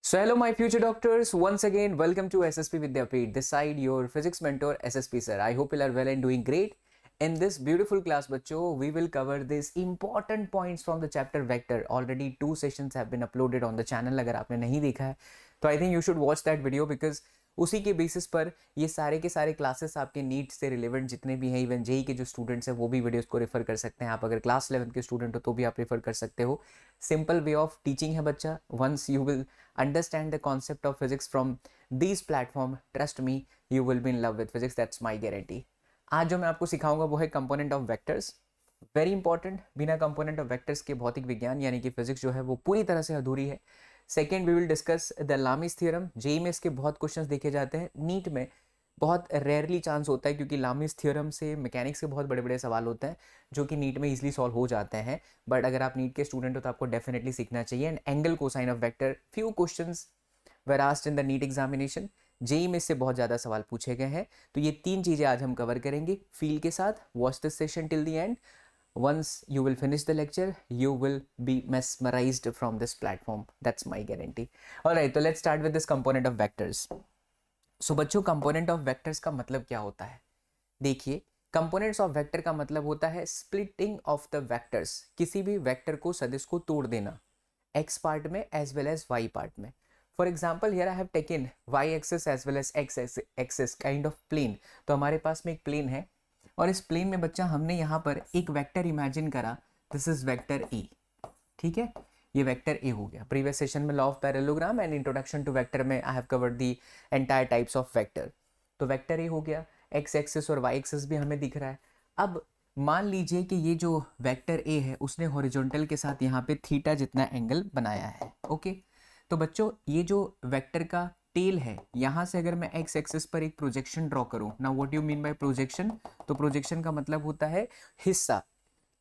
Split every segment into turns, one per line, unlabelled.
So hello my future doctors, once again welcome to SSP Vidyapeeth. This side your physics mentor SSP sir. I hope you are well and doing great. In this beautiful class बच्चों, we will cover this important points from the chapter vector. Already 2 sessions have been uploaded on the channel. अगर आपने नहीं देखा है तो I think you should watch that video because उसी के basis पर ये सारे के सारे क्लासेस आपके नीट से रिलेवेंट जितने भी हैं, इवन जेई के जो स्टूडेंट्स हैं वो भी वीडियोस को रेफर कर सकते हैं. आप अगर क्लास 11 के स्टूडेंट हो तो भी आप रेफर कर सकते हो. सिंपल वे ऑफ टीचिंग है बच्चा. Once you will understand the concept of physics from these platform, trust me, you will be in love with physics. That's my guarantee. आज जो मैं आपको सिखाऊंगा वो है component of vectors. Very important. बिना कंपोनेंट ऑफ वेक्टर्स के भौतिक विज्ञान यानी कि फिजिक्स जो है वो पूरी तरह से अधूरी है. Second, we will discuss the Lami's theorem. JEE में इसके बहुत क्वेश्चंस देखे जाते हैं. नीट में बहुत रेयरली चांस होता है क्योंकि लामिस थ्योरम से मैकेनिक्स के बहुत बड़े बड़े सवाल होते हैं जो कि नीट में इजीली सॉल्व हो जाते हैं. बट अगर आप नीट के स्टूडेंट हो तो आपको डेफिनेटली सीखना चाहिए. And angle cosine of vector, few questions were asked in the NEET examination. JEE में इससे बहुत ज़्यादा सवाल पूछे गए हैं. तो ये 3 चीज़ें आज हम कवर करेंगे फील के साथ. Watch this session till the end. Once you will finish the lecture, you will be mesmerized from this platform. That's my guarantee. Alright, so let's start with this component of vectors. So बच्चों, component of vectors का मतलब क्या होता है? देखिए, components of vector का मतलब होता है splitting of the vectors. किसी भी vector को, सदिश को तोड़ देना x पार्ट में as well as y part में. For example, here I have taken y axis as well as x axis kind of plane. तो हमारे पास में एक plane है और इस प्लेन में बच्चा हमने यहाँ पर एक वेक्टर इमेजिन करा. This is vector A. ठीक है, ये वेक्टर ए हो गया. प्रीवियस सेशन में law of parallelogram and introduction to vector में I have covered the entire types of vector. तो वेक्टर ए हो गया. एक्स एक्सिस और वाई एक्सिस भी हमें दिख रहा है. अब मान लीजिए कि ये जो वेक्टर ए है उसने हॉरिजॉन्टल के साथ यहाँ पे थीटा जितना एंगल बनाया है. ओके, तो बच्चों ये जो वेक्टर का टेल है, यहां से अगर मैं एक्स एक्सिस पर एक प्रोजेक्शन ड्रॉ करूं. Now what you mean by projection? तो प्रोजेक्शन का मतलब होता है हिस्सा.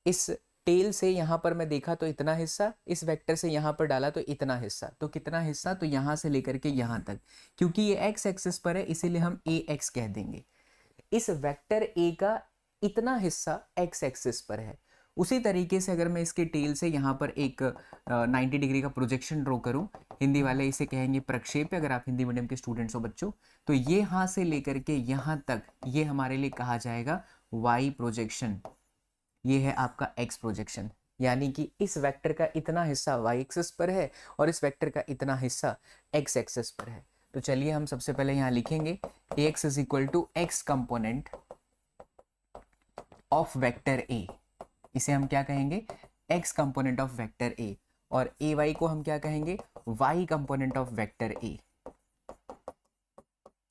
इस टेल से यहां पर मैं देखा तो इतना हिस्सा, इस वेक्टर से यहां पर डाला तो इतना हिस्सा. तो कितना हिस्सा? तो यहां से लेकर के यहां तक. क्योंकि ये एक्स एक्सिस पर है इसीलिए हम ए एक्स कह देंगे. इस वेक्टर ए का इतना हिस्सा एक्स एक्सिस पर है. उसी तरीके से अगर मैं इसके टेल से यहाँ पर एक 90 डिग्री का प्रोजेक्शन ड्रॉ करूँ, हिंदी वाले इसे कहेंगे प्रक्षेप अगर आप हिंदी मीडियम के स्टूडेंट्स हो बच्चों, तो ये यहाँ से लेकर के यहाँ तक ये हमारे लिए कहा जाएगा वाई प्रोजेक्शन. ये है आपका एक्स प्रोजेक्शन. यानी कि इस वेक्टर का इतना हिस्सा वाई एक्सिस पर है और इस वेक्टर का इतना हिस्सा एक्स एक्सिस पर है. तो चलिए हम सबसे पहले यहाँ लिखेंगे x is equal to x component of vector a. इसे हम क्या कहेंगे? x component of vector a. और ए वाई को हम क्या कहेंगे? y component of vector a.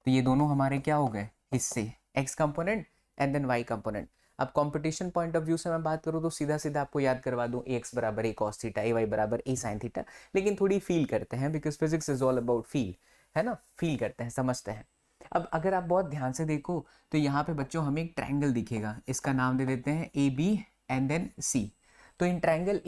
तो ये दोनों हमारे क्या हो गए? हिस्से. x component and then y component. अब कंपटीशन पॉइंट ऑफ व्यू से मैं बात करूं तो सीधा सीधा आपको याद करवा दूं ax बराबर a cos थीटा, ay बराबर a sin थीटा. लेकिन थोड़ी फील करते हैं because physics is all about feel, है ना. फील करते हैं, समझते हैं. अब अगर आप बहुत ध्यान से देखो तो यहाँ पे बच्चों हमें एक ट्रायंगल दिखेगा. इसका नाम दे देते हैं ए बी एंड देन सी. तो in triangle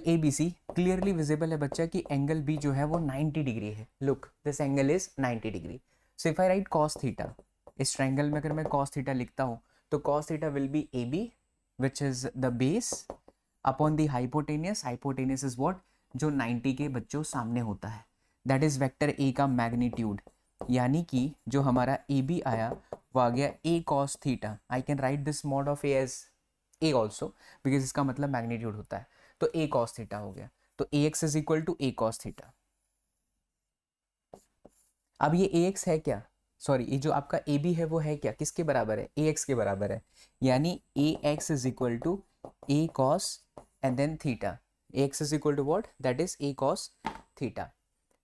ABC clearly visible है बच्चा कि एंगल बी जो है वो 90 डिग्री है. Look, this angle is 90 degree. So if I right cos theta, इस ट्रायंगल में अगर मैं cos थीटा लिखता हूं तो cos theta will be AB which is the base upon the hypotenuse. Hypotenuse is what? जो 90 के बच्चों सामने होता है. दैट इज वेक्टर ए का मैग्नीट्यूड. यानी कि जो हमारा ए बी आया वो आ गया A cos theta. I can write this mod of A as A also because इसका मतलब मैग्नीट्यूड होता है. तो ए कॉस थीटा हो गया. तो A X is equal to A cos theta. अब ये ए एक्स है क्या? सॉरी, ये जो आपका ए बी है वो है क्या? किसके बराबर है? ए एक्स के बराबर है. यानी A X is equal to A cos and then theta. A X is equal to what? That is A cos theta.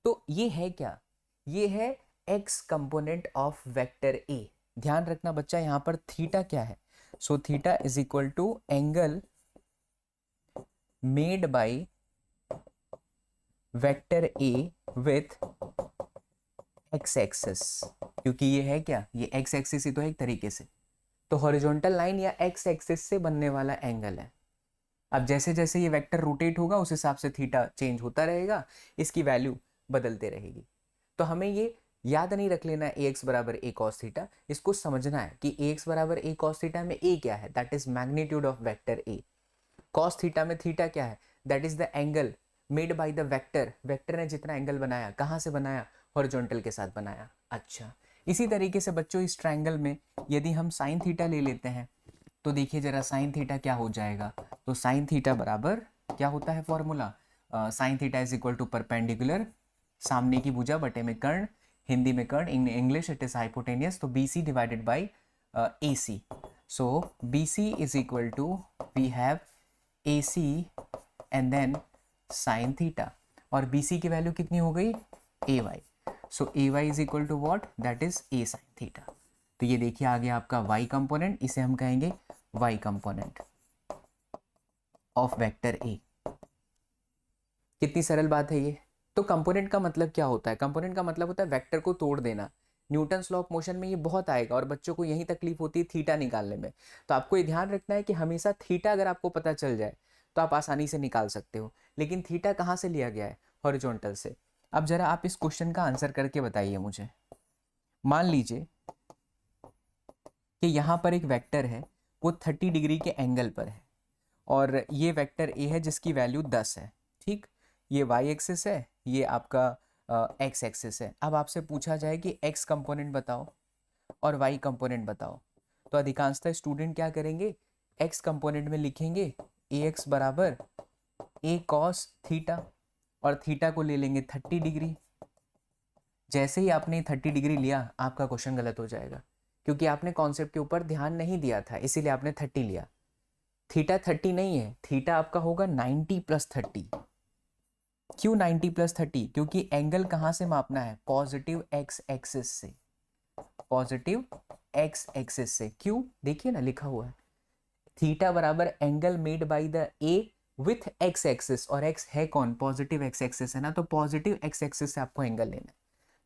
तो ये है क्या? ये है x component of vector A. ध्यान रखना बच्चा यहां पर थीटा क्या है. So theta is equal to angle made by vector A with x axis. क्योंकि ये है क्या? ये x एक्सिस ही तो है एक तरीके से. तो हॉरिजॉन्टल लाइन या x एक्सिस से बनने वाला एंगल है. अब जैसे जैसे ये वेक्टर रोटेट होगा उस हिसाब से थीटा चेंज होता रहेगा, इसकी वैल्यू बदलते रहेगी. तो हमें ये याद नहीं रख लेना है ए एक्स बराबर ए कॉस थीटा. इसको समझना है कि ए एक्स बराबर ए कॉस थीटा में ए क्या है? That is magnitude of vector A. Cos theta में थीटा क्या है? That is the angle made by the vector, vector ने जितना एंगल बनाया कहाँ से बनाया, हॉरिजॉन्टल के साथ बनाया। अच्छा, इसी तरीके से बच्चों इस ट्रायंगल में यदि हम साइन थीटा ले लेते हैं तो देखिए जरा साइन थीटा क्या हो जाएगा। तो साइन थीटा बराबर क्या होता है formula, sine theta is equal to perpendicular, सामने की भुजा बटे में कर्ण, हिंदी में कर्ण, in English it is hypotenuse, तो B C divided by A C. So B C is equal to we have A C and then sine theta, और बी सी की वैल्यू कितनी हो गई, A Y. So A Y is equal to what, that is A sine theta. तो ये देखिए आ गया आपका y कंपोनेंट, इसे हम कहेंगे y component of vector a। कितनी सरल बात है ये। तो कंपोनेंट का मतलब क्या होता है, कंपोनेंट का मतलब होता है वेक्टर को तोड़ देना। न्यूटन्स लॉ ऑफ मोशन में ये बहुत आएगा और बच्चों को यही तकलीफ होती है थीटा निकालने में। तो आपको ये ध्यान रखना है कि हमेशा थीटा अगर आपको पता चल जाए तो आप आसानी से निकाल सकते हो, लेकिन थीटा कहाँ से लिया गया है, हॉरिजॉन्टल से। अब जरा आप इस क्वेश्चन का आंसर करके बताइए मुझे। मान लीजिए कि यहाँ पर एक वेक्टर है, वो 30 डिग्री के एंगल पर है, और ये वेक्टर ए है जिसकी वैल्यू 10 है, ठीक। ये वाई एक्सिस है, ये आपका एक्स एक्सिस है। अब आपसे पूछा जाए कि एक्स कंपोनेंट बताओ और वाई कंपोनेंट बताओ, तो अधिकांशतः स्टूडेंट क्या करेंगे, एक्स कंपोनेंट में लिखेंगे ए एक्स बराबर ए कॉस थीटा, और थीटा को ले लेंगे 30 डिग्री। जैसे ही आपने 30 डिग्री लिया आपका क्वेश्चन गलत हो जाएगा, क्योंकि आपने कॉन्सेप्ट के ऊपर ध्यान नहीं दिया था, इसीलिए आपने 30 लिया। थीटा 30 नहीं है, थीटा आपका होगा 90 प्लस 30। क्यों 90 प्लस 30, क्योंकि एंगल कहाँ से मापना है, पॉजिटिव एक्स एक्सिस से, पॉजिटिव एक्स एक्सिस से। क्यों, देखिए ना लिखा हुआ है थीटा बराबर angle made by the A with x axis, और एक्स है कौन, पॉजिटिव एक्स एक्सिस है ना, तो पॉजिटिव एक्स एक्सिस से आपको एंगल लेना है।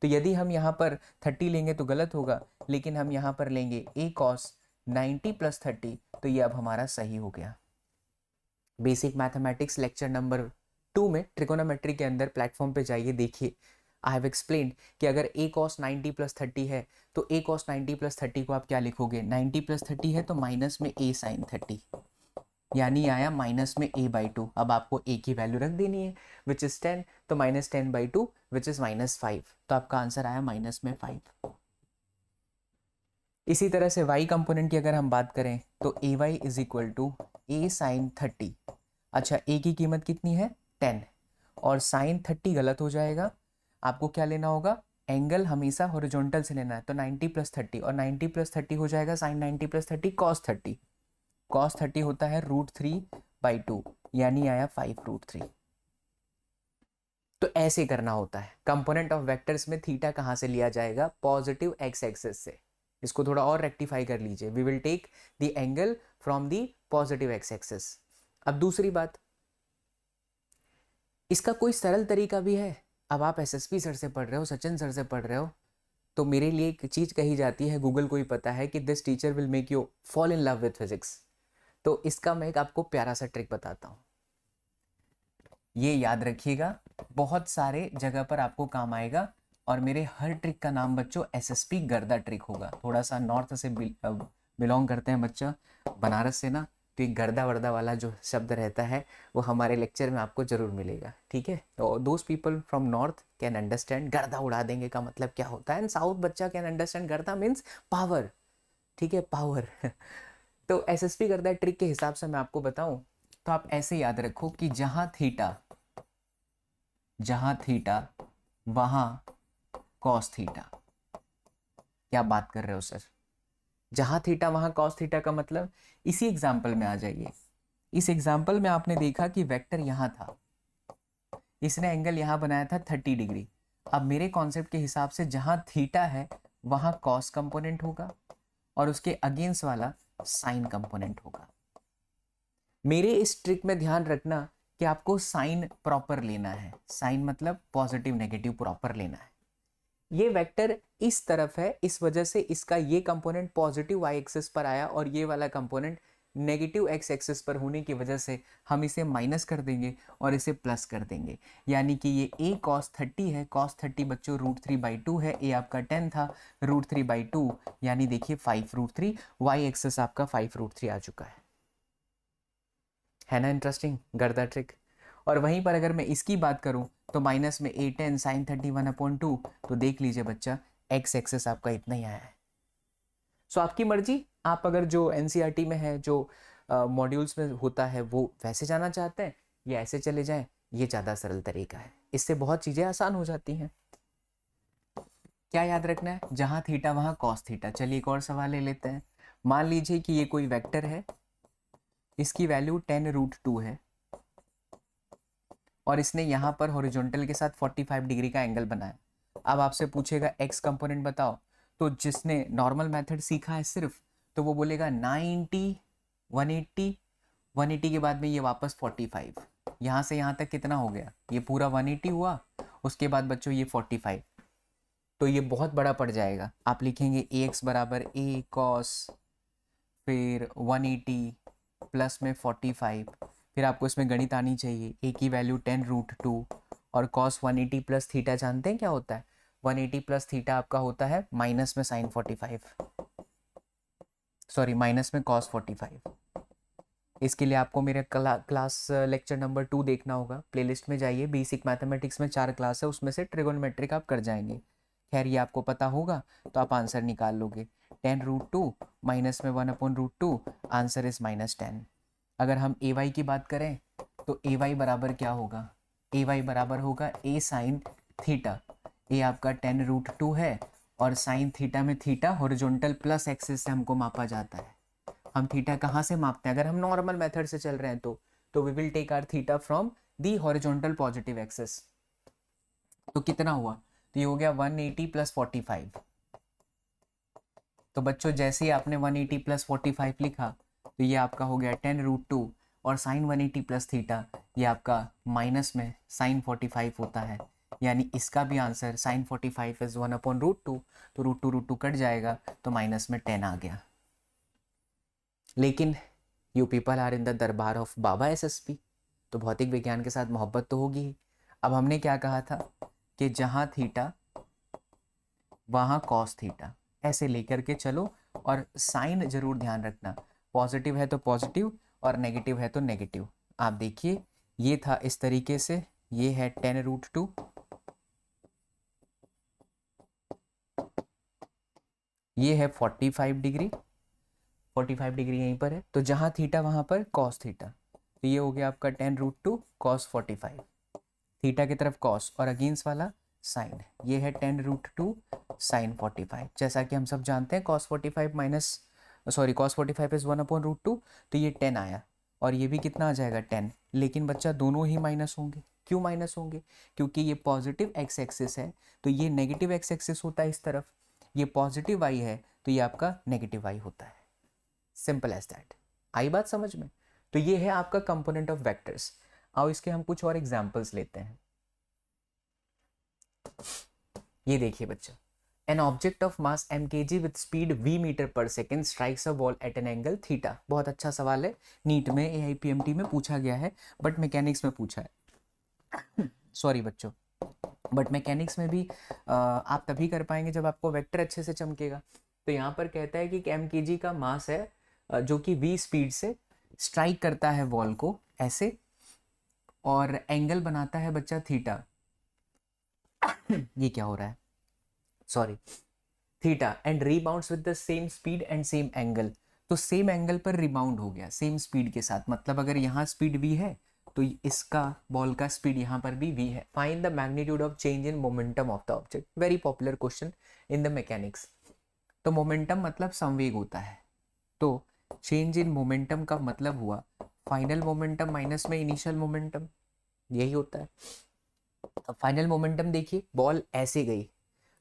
तो यदि हम यहाँ पर 30 लेंगे तो गलत होगा, लेकिन हम यहाँ पर लेंगे ए कॉस 90 प्लस 30, तो ये अब हमारा सही हो गया। बेसिक मैथमेटिक्स लेक्चर नंबर 2 में ट्रिकोनोमेट्री के अंदर प्लेटफॉर्म पे जाइए, देखिए आई हैव एक्सप्लेन्ड कि अगर ए कॉस 90 प्लस 30 है तो ए कॉस 90 प्लस 30 को आप क्या लिखोगे, 90 प्लस 30 है तो माइनस में ए साइन 30, यानी आया माइनस में a बाई 2। अब आपको a की वैल्यू रख देनी है विच इज 10, तो minus 10 by 2 which is minus 5, तो आपका आंसर आया माइनस में 5। इसी तरह से y कंपोनेंट की अगर हम बात करें तो ए Y is equal to A sine 30। अच्छा, a की कीमत कितनी है 10, और साइन 30 गलत हो जाएगा, आपको क्या लेना होगा, एंगल हमेशा हॉरिजॉन्टल से लेना है, तो 90 प्लस 30, और 90 प्लस 30 हो जाएगा साइन 90 प्लस 30 कॉस 30, कॉस 30 होता है √3/2, यानी आया 5√3। तो ऐसे करना होता है। कंपोनेंट ऑफ वेक्टर्स में थीटा कहां से लिया जाएगा, पॉजिटिव एक्स एक्सिस से। इसको थोड़ा और रेक्टिफाई कर लीजिए, we will take the angle from the positive x axis. अब दूसरी बात, इसका कोई सरल तरीका भी है। अब आप एसएसपी सर से पढ़ रहे हो, सचिन सर से पढ़ रहे हो, तो मेरे लिए एक चीज कही जाती है, गूगल को ही पता है कि this teacher will make you fall in love with physics. तो इसका मैं एक आपको प्यारा सा ट्रिक बताता हूँ, ये याद रखिएगा, बहुत सारे जगह पर आपको काम आएगा, और मेरे हर ट्रिक का नाम बच्चों एसएसपी गर्दा ट्रिक होगा। थोड़ा सा नॉर्थ से बिलोंग करते हैं बच्चा, बनारस से ना, तो ये गर्दा वर्दा वाला जो शब्द रहता है वो हमारे लेक्चर में आपको जरूर मिलेगा, ठीक है। तो those people from north can understand गर्दा उड़ा देंगे का मतलब क्या होता है, एंड साउथ बच्चा कैन अंडरस्टैंड गर्दा मीन्स पावर, ठीक है, पावर। तो एसएसपी गर्दा ट्रिक के हिसाब से मैं आपको बताऊं तो आप ऐसे याद रखो कि जहां थीटा वहां कॉस थीटा। क्या बात कर रहे हो सर, जहां थीटा वहां कॉस थीटा का मतलब, इसी एग्जाम्पल में आ जाइए। इस एग्जाम्पल में आपने देखा कि वेक्टर यहां था, इसने एंगल यहां बनाया था 30 डिग्री। अब मेरे कॉन्सेप्ट के हिसाब से जहां थीटा है वहां कॉस कंपोनेंट होगा, और उसके अगेंस्ट वाला साइन कंपोनेंट होगा। मेरे इस ट्रिक में ध्यान रखना कि आपको साइन प्रॉपर लेना है, साइन मतलब पॉजिटिव नेगेटिव प्रॉपर लेना है। ये वेक्टर इस तरफ है, इस वजह से इसका ये कंपोनेंट पॉजिटिव वाई एक्सिस पर आया, और ये वाला कंपोनेंट नेगेटिव एक्स एक्सिस पर होने की वजह से हम इसे माइनस कर देंगे और इसे प्लस कर देंगे, यानी कि ये a cos 30 है, cos 30 बच्चों √3/2 है, a आपका 10 था, √3/2 यानी देखिए 5√3, वाई एक्सिस आपका 5√3 आ चुका है ना। इंटरेस्टिंग गर्दा ट्रिक। और वहीं पर अगर मैं इसकी बात करूं तो माइनस में a10 साइन 31/2, तो देख लीजिए बच्चा एक्स एक्सेस आपका इतना ही आया है। सो आपकी मर्जी, आप अगर जो एनसीईआरटी में है, जो मॉड्यूल्स में होता है वो वैसे जाना चाहते हैं या ऐसे चले जाएं, ये ज़्यादा सरल तरीका है, इससे बहुत चीज़ें आसान हो जाती हैं। क्या याद रखना है, जहाँ थीटा वहाँ कॉस थीटा। चलिए एक और सवाल ले लेते हैं। मान लीजिए कि ये कोई वेक्टर है, इसकी वैल्यू 10√2 है और इसने यहाँ पर हॉरिजॉन्टल के साथ 45 डिग्री का एंगल बनाया। अब आपसे पूछेगा एक्स कंपोनेंट बताओ, तो जिसने नॉर्मल मेथड सीखा है सिर्फ, तो वो बोलेगा 90, 180, 180 के बाद में ये वापस 45, यहाँ से यहाँ तक कितना हो गया, ये पूरा 180 हुआ, उसके बाद बच्चों ये 45, तो ये बहुत बड़ा पड़ जाएगा। आप लिखेंगे ए एक्स बराबर ए कॉस फिर 180 प्लस में 45, फिर आपको इसमें गणित आनी चाहिए। ए की वैल्यू 10√2 और कॉस 180 प्लस थीटा जानते हैं क्या होता है, 180 प्लस थीटा आपका होता है माइनस में साइन 45, सॉरी माइनस में कॉस 45। इसके लिए आपको मेरे क्लास लेक्चर नंबर 2 देखना होगा, प्लेलिस्ट में जाइए, बेसिक मैथमेटिक्स में 4 क्लास है, उसमें से ट्रिगोनोमेट्रिक आप कर जाएंगे। खैर ये आपको पता होगा तो आप आंसर निकाल लोगे। 10√2 माइनस में 1/√2, आंसर इज -10। अगर हम ए वाई की बात करें तो ए वाई बराबर क्या होगा, ए वाई बराबर होगा ए साइन थीटा। ए आपका 10√2 है और साइन थीटा में थीटा हॉरिजॉन्टल प्लस एक्सिस से हमको मापा जाता है। हम थीटा कहाँ से मापते हैं, अगर हम नॉर्मल मेथड से चल रहे हैं तो we will take r theta from the horizontal positive axis. तो कितना हुआ, तो ये हो गया 180 प्लस 45। तो बच्चों जैसे ही आपने 180 प्लस 45 लिखा तो ये आपका हो गया 10√2 और साइन 180 प्लस थीटा ये आपका माइनस में साइन 45 होता है, यानी इसका भी आंसर साइन 45 इज 1/√2, तो √2 कट जाएगा तो माइनस में 10 आ गया। लेकिन you people are in the darbar of Baba SSP, तो भौतिक विज्ञान के साथ मोहब्बत तो होगी ही। अब हमने क्या कहा था कि जहाँ थीटा वहाँ कॉस थीटा, ऐसे लेकर के चलो, और साइन जरूर ध्यान रखना, पॉजिटिव है तो पॉजिटिव और नेगेटिव है तो नेगेटिव। आप देखिए ये था इस तरीके से, ये है 10√2, ये है 45 डिग्री, 45 डिग्री यहीं पर है, तो जहाँ थीटा वहाँ पर कॉस थीटा, तो ये हो गया आपका 10√2 कॉस 45, थीटा की तरफ कॉस और अगेंस्ट वाला साइन, ये है 10√2 साइन 45। जैसा कि हम सब जानते हैं cos 45 minus sorry cos 45 is 1/√2, तो ये 10 आया और ये भी कितना आ जाएगा 10। लेकिन बच्चा दोनों ही माइनस होंगे, क्यों माइनस होंगे, क्योंकि ये पॉजिटिव एक्स एक्सिस है तो ये नेगेटिव एक्स एक्सिस होता है इस तरफ, ये पॉजिटिव वाई है तो ये आपका नेगेटिव वाई होता है। Simple as that. आई बात समझ में। तो ये है आपका कंपोनेंट ऑफ वेक्टर्स। आओ इसके हम कुछ और एग्जांपल्स लेते हैं। ये देखिए बच्चा, an object of mass mkg with speed v metre per second strikes a ball at an angle theta. बहुत अच्छा सवाल है, नीट में AIPMT में पूछा गया है, बट मैकेनिक्स में पूछा है सॉरी बच्चों, बट मैकेनिक्स में भी आप तभी कर पाएंगे जब आपको वेक्टर अच्छे से चमकेगा। तो यहाँ पर कहता है कि mkg का मास है जो कि v स्पीड से स्ट्राइक करता है बॉल को ऐसे, और एंगल बनाता है बच्चा थीटा ये क्या हो रहा है, sorry theta, and rebounds with the same speed and same angle. तो सेम एंगल पर रिबाउंड हो गया सेम स्पीड के साथ, मतलब अगर यहाँ स्पीड v है तो इसका बॉल का स्पीड यहाँ पर भी v है। Find the magnitude of change in momentum of the object, very popular question in the mechanics. तो मोमेंटम मतलब संवेग होता है, तो चेंज इन मोमेंटम का मतलब हुआ फाइनल मोमेंटम माइनस में इनिशियल मोमेंटम, यही होता है। अब फाइनल मोमेंटम देखिए, बॉल ऐसे गई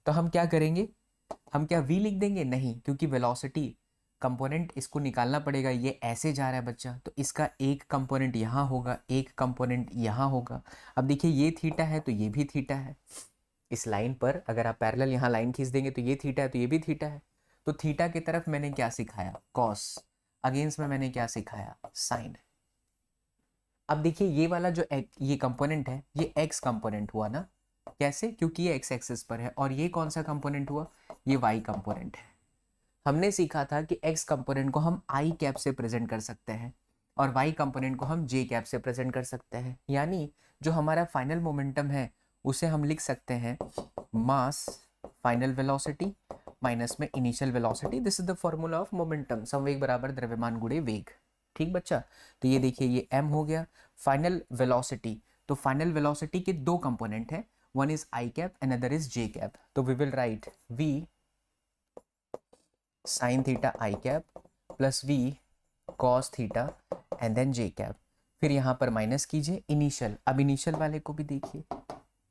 तो हम क्या करेंगे, हम क्या v लिख देंगे, नहीं, क्योंकि वेलोसिटी कंपोनेंट इसको निकालना पड़ेगा। ये ऐसे जा रहा है बच्चा, तो इसका एक कंपोनेंट यहाँ होगा, एक कंपोनेंट यहाँ होगा। अब देखिए ये थीटा है तो ये भी थीटा है, इस लाइन पर अगर आप पैरेलल यहाँ लाइन खींच देंगे तो ये थीटा है तो ये भी थीटा है। तो थीटा की तरफ मैंने क्या सिखाया, कॉस, अगेंस्ट में मैंने क्या सिखाया, साइन। अब देखिए ये वाला जो ये कंपोनेंट है ये एक्स कंपोनेंट हुआ ना, कैसे, क्योंकि ये एक्स एक्सिस पर है, और ये कौन सा कंपोनेंट हुआ, ये वाई कंपोनेंट है। हमने सीखा था कि एक्स कंपोनेंट को हम आई कैप से प्रेजेंट कर सकते हैं, और वाई कंपोनेंट को हम जे कैप से प्रेजेंट कर सकते हैं। यानी जो हमारा फाइनल मोमेंटम है उसे हम लिख सकते हैं मास फाइनल वेलोसिटी माइनस में initial velocity. This is the formula of momentum, संवेग बराबर द्रव्यमान गुणे वेग। ठीक बच्चा, तो ये देखिए ये m हो गया। फाइनल वेलोसिटी, तो फाइनल वेलोसिटी के दो कंपोनेंट हैं, one is I cap and other is J cap. तो we will write v sine theta I cap plus v cos theta and then J cap. फिर यहाँ पर माइनस कीजिए initial. अब इनिशियल वाले को भी देखिए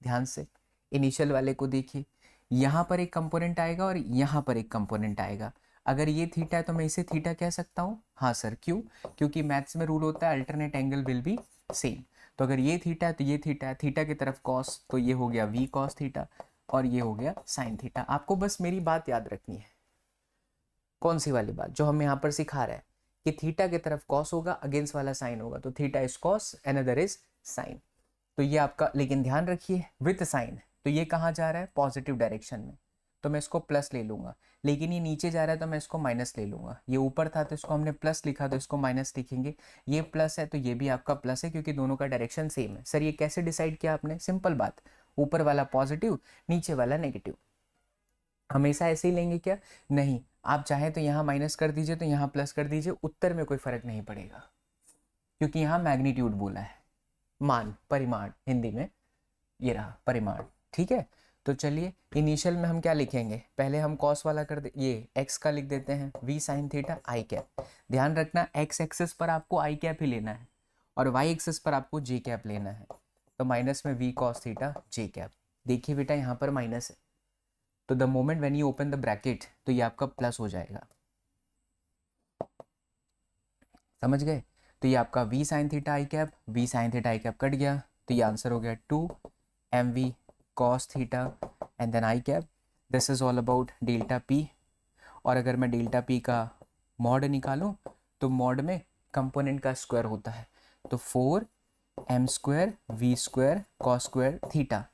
ध्यान से, इनिशियल वाले को देखिए, यहाँ पर एक कंपोनेंट आएगा और यहाँ पर एक कंपोनेंट आएगा। अगर ये थीटा है तो मैं इसे थीटा कह सकता हूँ। हाँ सर, क्यों? क्योंकि मैथ्स में रूल होता है alternate angle will be same. तो अगर ये थीटा है तो ये थीटा है, थीटा की तरफ कॉस, तो ये हो गया वी कॉस थीटा और ये हो गया साइन थीटा। आपको बस मेरी बात याद रखनी है। कौन सी वाली बात? जो हम यहाँ पर सिखा रहे हैं कि थीटा की तरफ कॉस होगा, अगेंस्ट वाला साइन होगा, तो theta is cos and other is sine. तो ये आपका, लेकिन ध्यान रखिए विथ साइन, तो ये कहाँ जा रहा है? पॉजिटिव डायरेक्शन में, तो मैं इसको प्लस ले लूंगा। लेकिन ये नीचे जा रहा है तो मैं इसको माइनस ले लूंगा। ये ऊपर था तो इसको हमने प्लस लिखा तो इसको माइनस लिखेंगे। ये प्लस है तो ये भी आपका प्लस है, क्योंकि दोनों का डायरेक्शन सेम है। सर ये कैसे डिसाइड किया आपने? सिंपल बात, ऊपर वाला पॉजिटिव नीचे वाला नेगेटिव। हमेशा ऐसे ही लेंगे क्या? नहीं, आप चाहें तो यहाँ माइनस कर दीजिए तो यहाँ प्लस कर दीजिए, उत्तर में कोई फर्क नहीं पड़ेगा, क्योंकि यहाँ मैग्नीट्यूड बोला है, मान, परिमाण, हिंदी में ये रहा परिमाण। ठीक है, तो चलिए इनिशियल में हम क्या लिखेंगे? पहले हम कॉस वाला कर दे, ये एक्स का लिख देते हैं v साइन थीटा आई कैप। ध्यान रखना एक्स एक्सेस पर आपको आई कैप ही लेना है और वाई एक्सेस पर आपको जे कैप लेना है। तो माइनस में v कॉस थीटा जे कैप। देखिए बेटा यहाँ पर माइनस है, तो the moment when you open the bracket तो ये आपका प्लस हो जाएगा। समझ गए? तो ये आपका v साइन थीटा आई कैप, v साइन थीटा आई कैप कट गया, तो ये आंसर हो गया 2mv cos theta and then i cap. This is all about delta p। और अगर मैं डेल्टा p का मॉड निकालूं तो मॉड में कंपोनेंट का स्क्वायर होता है, तो 4m square v square cos square theta.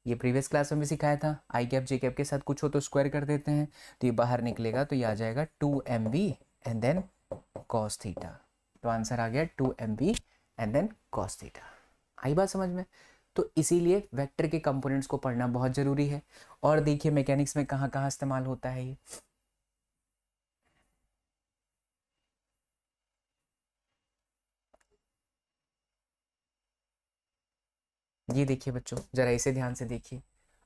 ये प्रीवियस क्लास में भी सिखाया था, आई कैप जे कैप के साथ कुछ हो तो स्क्वायर कर देते हैं, तो ये बाहर निकलेगा तो ये आ जाएगा 2mv and then cos theta. तो आंसर आ गया 2mv and then cos theta. आई बात समझ में? तो इसीलिए वेक्टर के कंपोनेंट्स को पढ़ना बहुत जरूरी है। और देखिए मैकेनिक्स में कहाँ कहाँ इस्तेमाल होता है ये देखिए बच्चों, जरा इसे ध्यान से देखिए।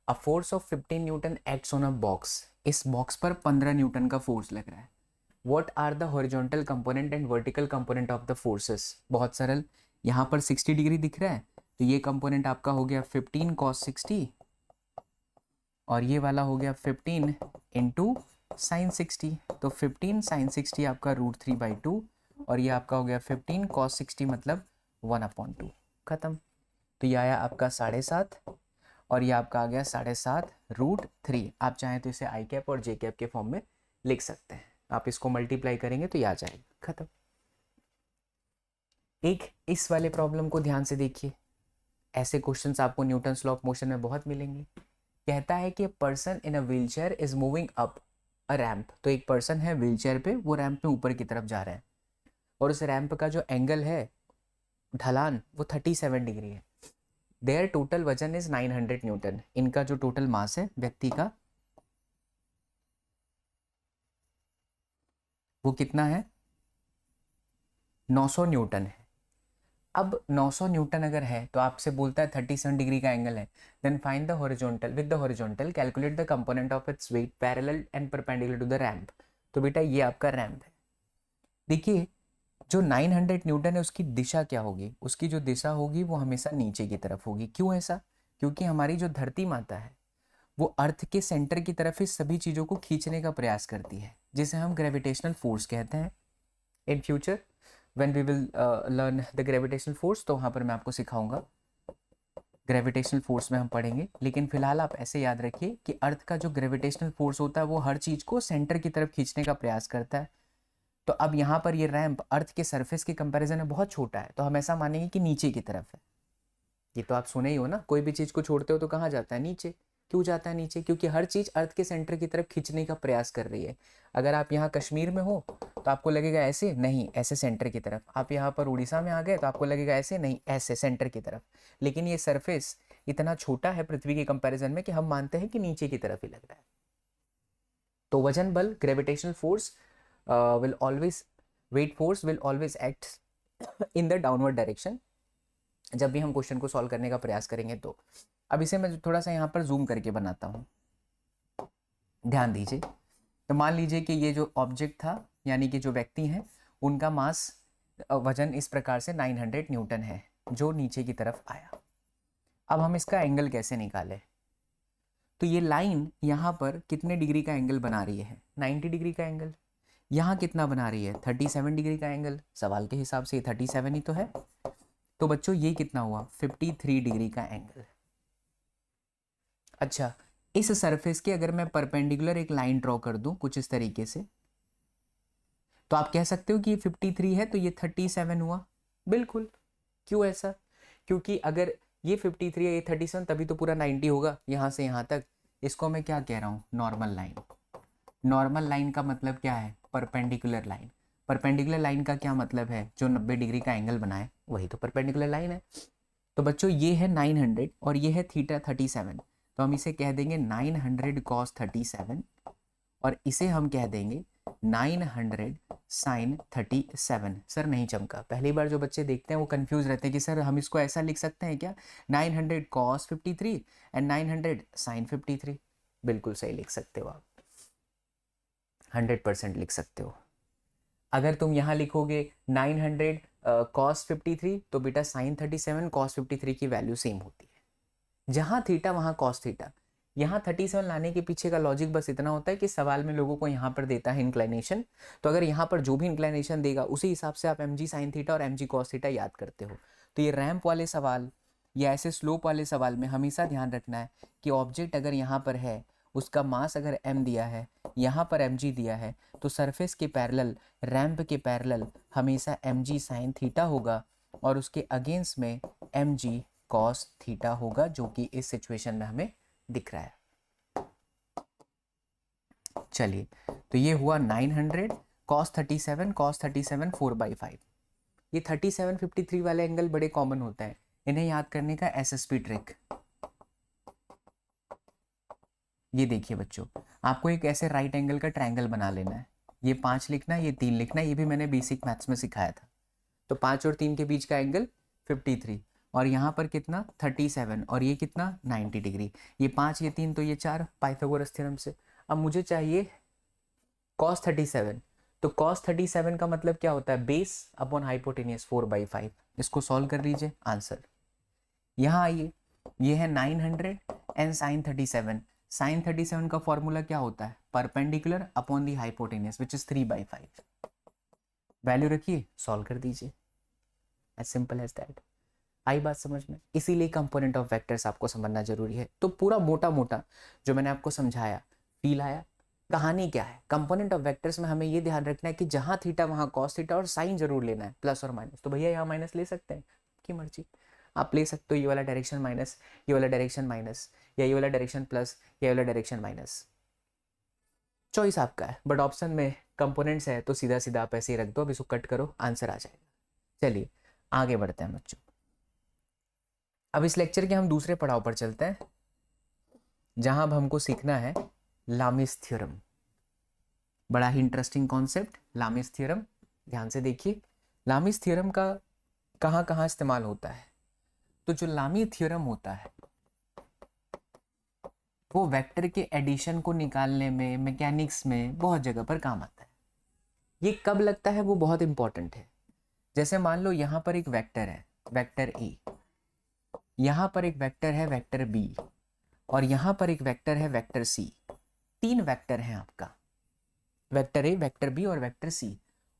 A force of 15 newton acts on a box. इस बॉक्स पर 15 न्यूटन का फोर्स लग रहा है। What are the horizontal component and vertical component of the forces? बहुत सरल, यहाँ पर 60 डिग्री दिख रहा है, तो ये कंपोनेंट आपका हो गया 15 cos 60 और ये वाला हो गया 15 इंटू साइन 60। तो 15 साइन 60 आपका √3/2 और ये आपका हो गया 15 cos 60 मतलब 1/2। खत्म। तो ये आया आपका 7.5 और ये आपका आ गया 7.5 √3। आप चाहें तो इसे आई कैप और जे कैप के फॉर्म में लिख सकते हैं। आप इसको मल्टीप्लाई करेंगे तो ये आ जाएगा। खत्म। एक इस वाले प्रॉब्लम को ध्यान से देखिए। ऐसे क्वेश्चंस आपको न्यूटन्स लॉ ऑफ मोशन में बहुत मिलेंगे। कहता है कि person in a wheelchair is moving up a ramp. तो एक पर्सन है व्हीलचेयर पे, वो रैंप में ऊपर की तरफ जा रहा है और उस रैंप का जो एंगल है, ढलान, वो 37 डिग्री है। देयर टोटल वजन इज 900 न्यूटन। इनका जो टोटल मास है व्यक्ति का, वो कितना है? 900 न्यूटन है। अब 900 न्यूटन अगर है तो आपसे बोलता है 37 डिग्री का एंगल है, then find the horizontal, with the horizontal calculate the component of its weight parallel and perpendicular to the ramp. तो बेटा ये आपका रैंप है। देखिए जो 900 न्यूटन है उसकी दिशा क्या होगी? उसकी जो दिशा होगी वो हमेशा नीचे की तरफ होगी। क्यों ऐसा? क्योंकि हमारी जो धरती माता है वो अर्थ के सेंटर की तरफ ही सभी चीज़ों को खींचने का प्रयास करती है, जिसे हम ग्रेविटेशनल फोर्स कहते हैं। In future when we will learn the gravitational force, तो वहाँ पर मैं आपको सिखाऊंगा, ग्रेविटेशनल फोर्स में हम पढ़ेंगे। लेकिन फिलहाल आप ऐसे याद रखिए कि अर्थ का जो ग्रेविटेशनल फोर्स होता है वो हर चीज़ को सेंटर की तरफ खींचने का प्रयास करता है। तो अब यहाँ पर ये रैंप अर्थ के सरफेस के कंपैरिजन में बहुत छोटा है, तो हम ऐसा मानेंगे कि नीचे की तरफ है। ये तो आप सुने ही हो ना, कोई भी चीज़ को छोड़ते हो तो कहाँ जाता है? नीचे, क्यों जाता है नीचे? क्योंकि हर चीज़ अर्थ के सेंटर की तरफ खींचने का प्रयास कर रही है। अगर आप यहाँ कश्मीर में हो तो आपको लगेगा ऐसे, नहीं ऐसे सेंटर की तरफ। आप यहाँ पर उड़ीसा में आ गए तो आपको लगेगा ऐसे, नहीं ऐसे सेंटर की तरफ। लेकिन ये सरफेस इतना छोटा है पृथ्वी के कंपैरिजन में कि हम मानते हैं कि नीचे की तरफ ही लग रहा है। तो वजन बल, gravitational force will always, weight force will always act in the downward direction जब भी हम क्वेश्चन को सॉल्व करने का प्रयास करेंगे। तो अब इसे मैं थोड़ा सा यहाँ पर जूम करके बनाता हूँ, ध्यान दीजिए। तो मान लीजिए कि ये जो ऑब्जेक्ट था, यानी कि जो व्यक्ति हैं, उनका मास वजन इस प्रकार से 900 न्यूटन है जो नीचे की तरफ आया। अब हम इसका एंगल कैसे निकालें? तो ये लाइन यहाँ पर कितने डिग्री का एंगल बना रही है? 90 डिग्री का एंगल। यहाँ कितना बना रही है? 37 डिग्री का एंगल। सवाल के हिसाब से 37 ही तो है। तो बच्चों ये कितना हुआ? 53 डिग्री का एंगल। अच्छा, इस सरफेस के अगर मैं परपेंडिकुलर एक लाइन ड्रॉ कर दूं कुछ इस तरीके से, तो आप कह सकते हो कि ये 53 है तो ये 37 हुआ। बिल्कुल। क्यों ऐसा? क्योंकि अगर ये 53 है, ये 37, तभी तो पूरा 90 होगा यहाँ से यहाँ तक। इसको मैं क्या कह रहा हूँ? Normal line. नॉर्मल लाइन का मतलब क्या है? Perpendicular line. परपेंडिकुलर लाइन का क्या मतलब है? जो 90 डिग्री का एंगल बनाए, वही तो परपेंडिकुलर लाइन है। तो बच्चों ये है 900 और ये है थीटा 37, तो हम इसे कह देंगे 900 cos 37 और इसे हम कह देंगे 900 sin 37। सर नहीं चमका। पहली बार जो बच्चे देखते हैं वो कंफ्यूज रहते हैं कि सर हम इसको ऐसा लिख सकते हैं क्या, 900 cos 53 एंड 900 sin 53? बिल्कुल सही लिख सकते हो आप, 100% लिख सकते हो। अगर तुम यहाँ लिखोगे 900 cos 53 तो बेटा sin 37 cos 53 की वैल्यू सेम होती है। जहाँ थीटा वहाँ cos थीटा। यहाँ 37 लाने के पीछे का लॉजिक बस इतना होता है कि सवाल में लोगों को यहाँ पर देता है इंक्लाइनेशन, तो अगर यहाँ पर जो भी इंक्लाइनेशन देगा उसी हिसाब से आप mg sin थीटा और mg cos थीटा याद करते हो। तो ये रैंप वाले सवाल या ऐसे स्लोप वाले सवाल में हमेशा ध्यान रखना है कि ऑब्जेक्ट अगर यहाँ पर है, उसका मास अगर m दिया है, यहाँ पर mg दिया है, तो सरफेस के पैरेलल, रैंप के पैरेलल हमेशा mg sin थीटा होगा और उसके अगेंस्ट में mg cos थीटा होगा, जो कि इस सिचुएशन में हमें दिख रहा है। चलिए, तो ये हुआ 900 cos 37 4/5। ये 37 53 वाले एंगल बड़े कॉमन होता है, इन्हें याद करने का एसएसपी ट्रिक। ये देखिए बच्चों, आपको एक ऐसे राइट एंगल का ट्रायंगल बना लेना है। ये 5 लिखना है, ये 3 लिखना है, ये भी मैंने बेसिक मैथ्स में सिखाया था। तो 5 और 3 के बीच का एंगल 53 और यहाँ पर कितना 37 और ये कितना 90 डिग्री। ये 5, ये 3, तो ये 4 पाइथागोरस थ्योरम से। अब मुझे चाहिए cos 37। तो cos 37 का मतलब क्या होता है? Base upon hypotenuse 4/5। इसको सॉल्व कर लीजिए, आंसर यहाँ आइए। ये है 900 एंड sin 37। sin 37 का फॉर्मूला क्या होता है? Perpendicular upon the hypotenuse which is 3/5। Value रखिए, सॉल्व कर दीजिए, एज सिंपल एज दैट। आई बात समझ में? इसीलिए कंपोनेंट ऑफ वेक्टर्स आपको समझना जरूरी है। तो पूरा मोटा मोटा जो मैंने आपको समझाया, फील आया? कहानी क्या है? कंपोनेंट ऑफ वेक्टर्स में हमें ये ध्यान रखना है कि जहां थीटा वहां कॉस थीटा और साइन जरूर लेना है, प्लस और माइनस। तो भैया यहाँ माइनस ले सकते हैं, की मर्जी, आप ले सकते हो। ये वाला डायरेक्शन माइनस, ये वाला डायरेक्शन माइनस, या ये वाला डायरेक्शन प्लस, ये वाला डायरेक्शन माइनस, चॉइस आपका है। बट ऑप्शन में कंपोनेंट्स है तो सीधा सीधा आप ऐसे ही रख दो, अब इसको कट करो, आंसर आ जाएगा। चलिए आगे बढ़ते हैं बच्चों। अब इस लेक्चर के हम दूसरे पड़ाव पर चलते हैं, जहां अब हमको सीखना है लामिस थ्योरम। बड़ा ही इंटरेस्टिंग कॉन्सेप्ट लामिस थ्योरम। ध्यान से देखिए, लामिस थ्योरम का कहाँ कहाँ इस्तेमाल होता है। तो जो लामी थ्योरम होता है वो वेक्टर के एडिशन को निकालने में, मैकेनिक्स में बहुत जगह पर काम आता है। ये कब लगता है वो बहुत इंपॉर्टेंट है। जैसे मान लो यहाँ पर एक वेक्टर है, वेक्टर ए, यहाँ पर एक वेक्टर है वेक्टर बी, और यहाँ पर एक वेक्टर है वेक्टर सी। 3 वेक्टर हैं आपका, वेक्टर ए, वेक्टर बी और वेक्टर सी।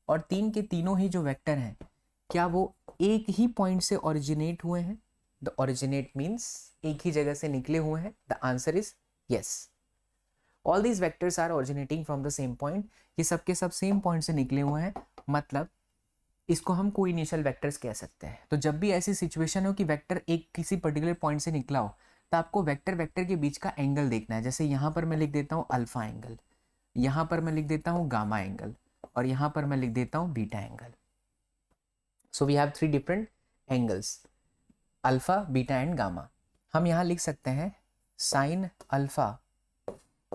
और 3 के तीनों ही जो वेक्टर हैं, क्या वो एक ही पॉइंट से ओरिजिनेट हुए हैं? द ओरिजिनेट मीन्स एक ही जगह से निकले हुए हैं। The answer is yes, all these vectors are originating from the same point. ये सब के सब सेम पॉइंट से निकले हुए हैं, मतलब इसको हम कोई इनिशियल वेक्टर्स कह सकते हैं। तो जब भी ऐसी सिचुएशन हो कि वेक्टर एक किसी पर्टिकुलर पॉइंट से निकला हो, तो आपको वेक्टर वेक्टर के बीच का एंगल देखना है। जैसे यहाँ पर मैं लिख देता हूँ अल्फा एंगल, यहाँ पर मैं लिख देता हूँ गामा एंगल, और यहाँ पर मैं लिख देता हूँ beta angle. So we have 3 different angles, alpha, beta and gamma. हम यहाँ लिख सकते हैं sine alpha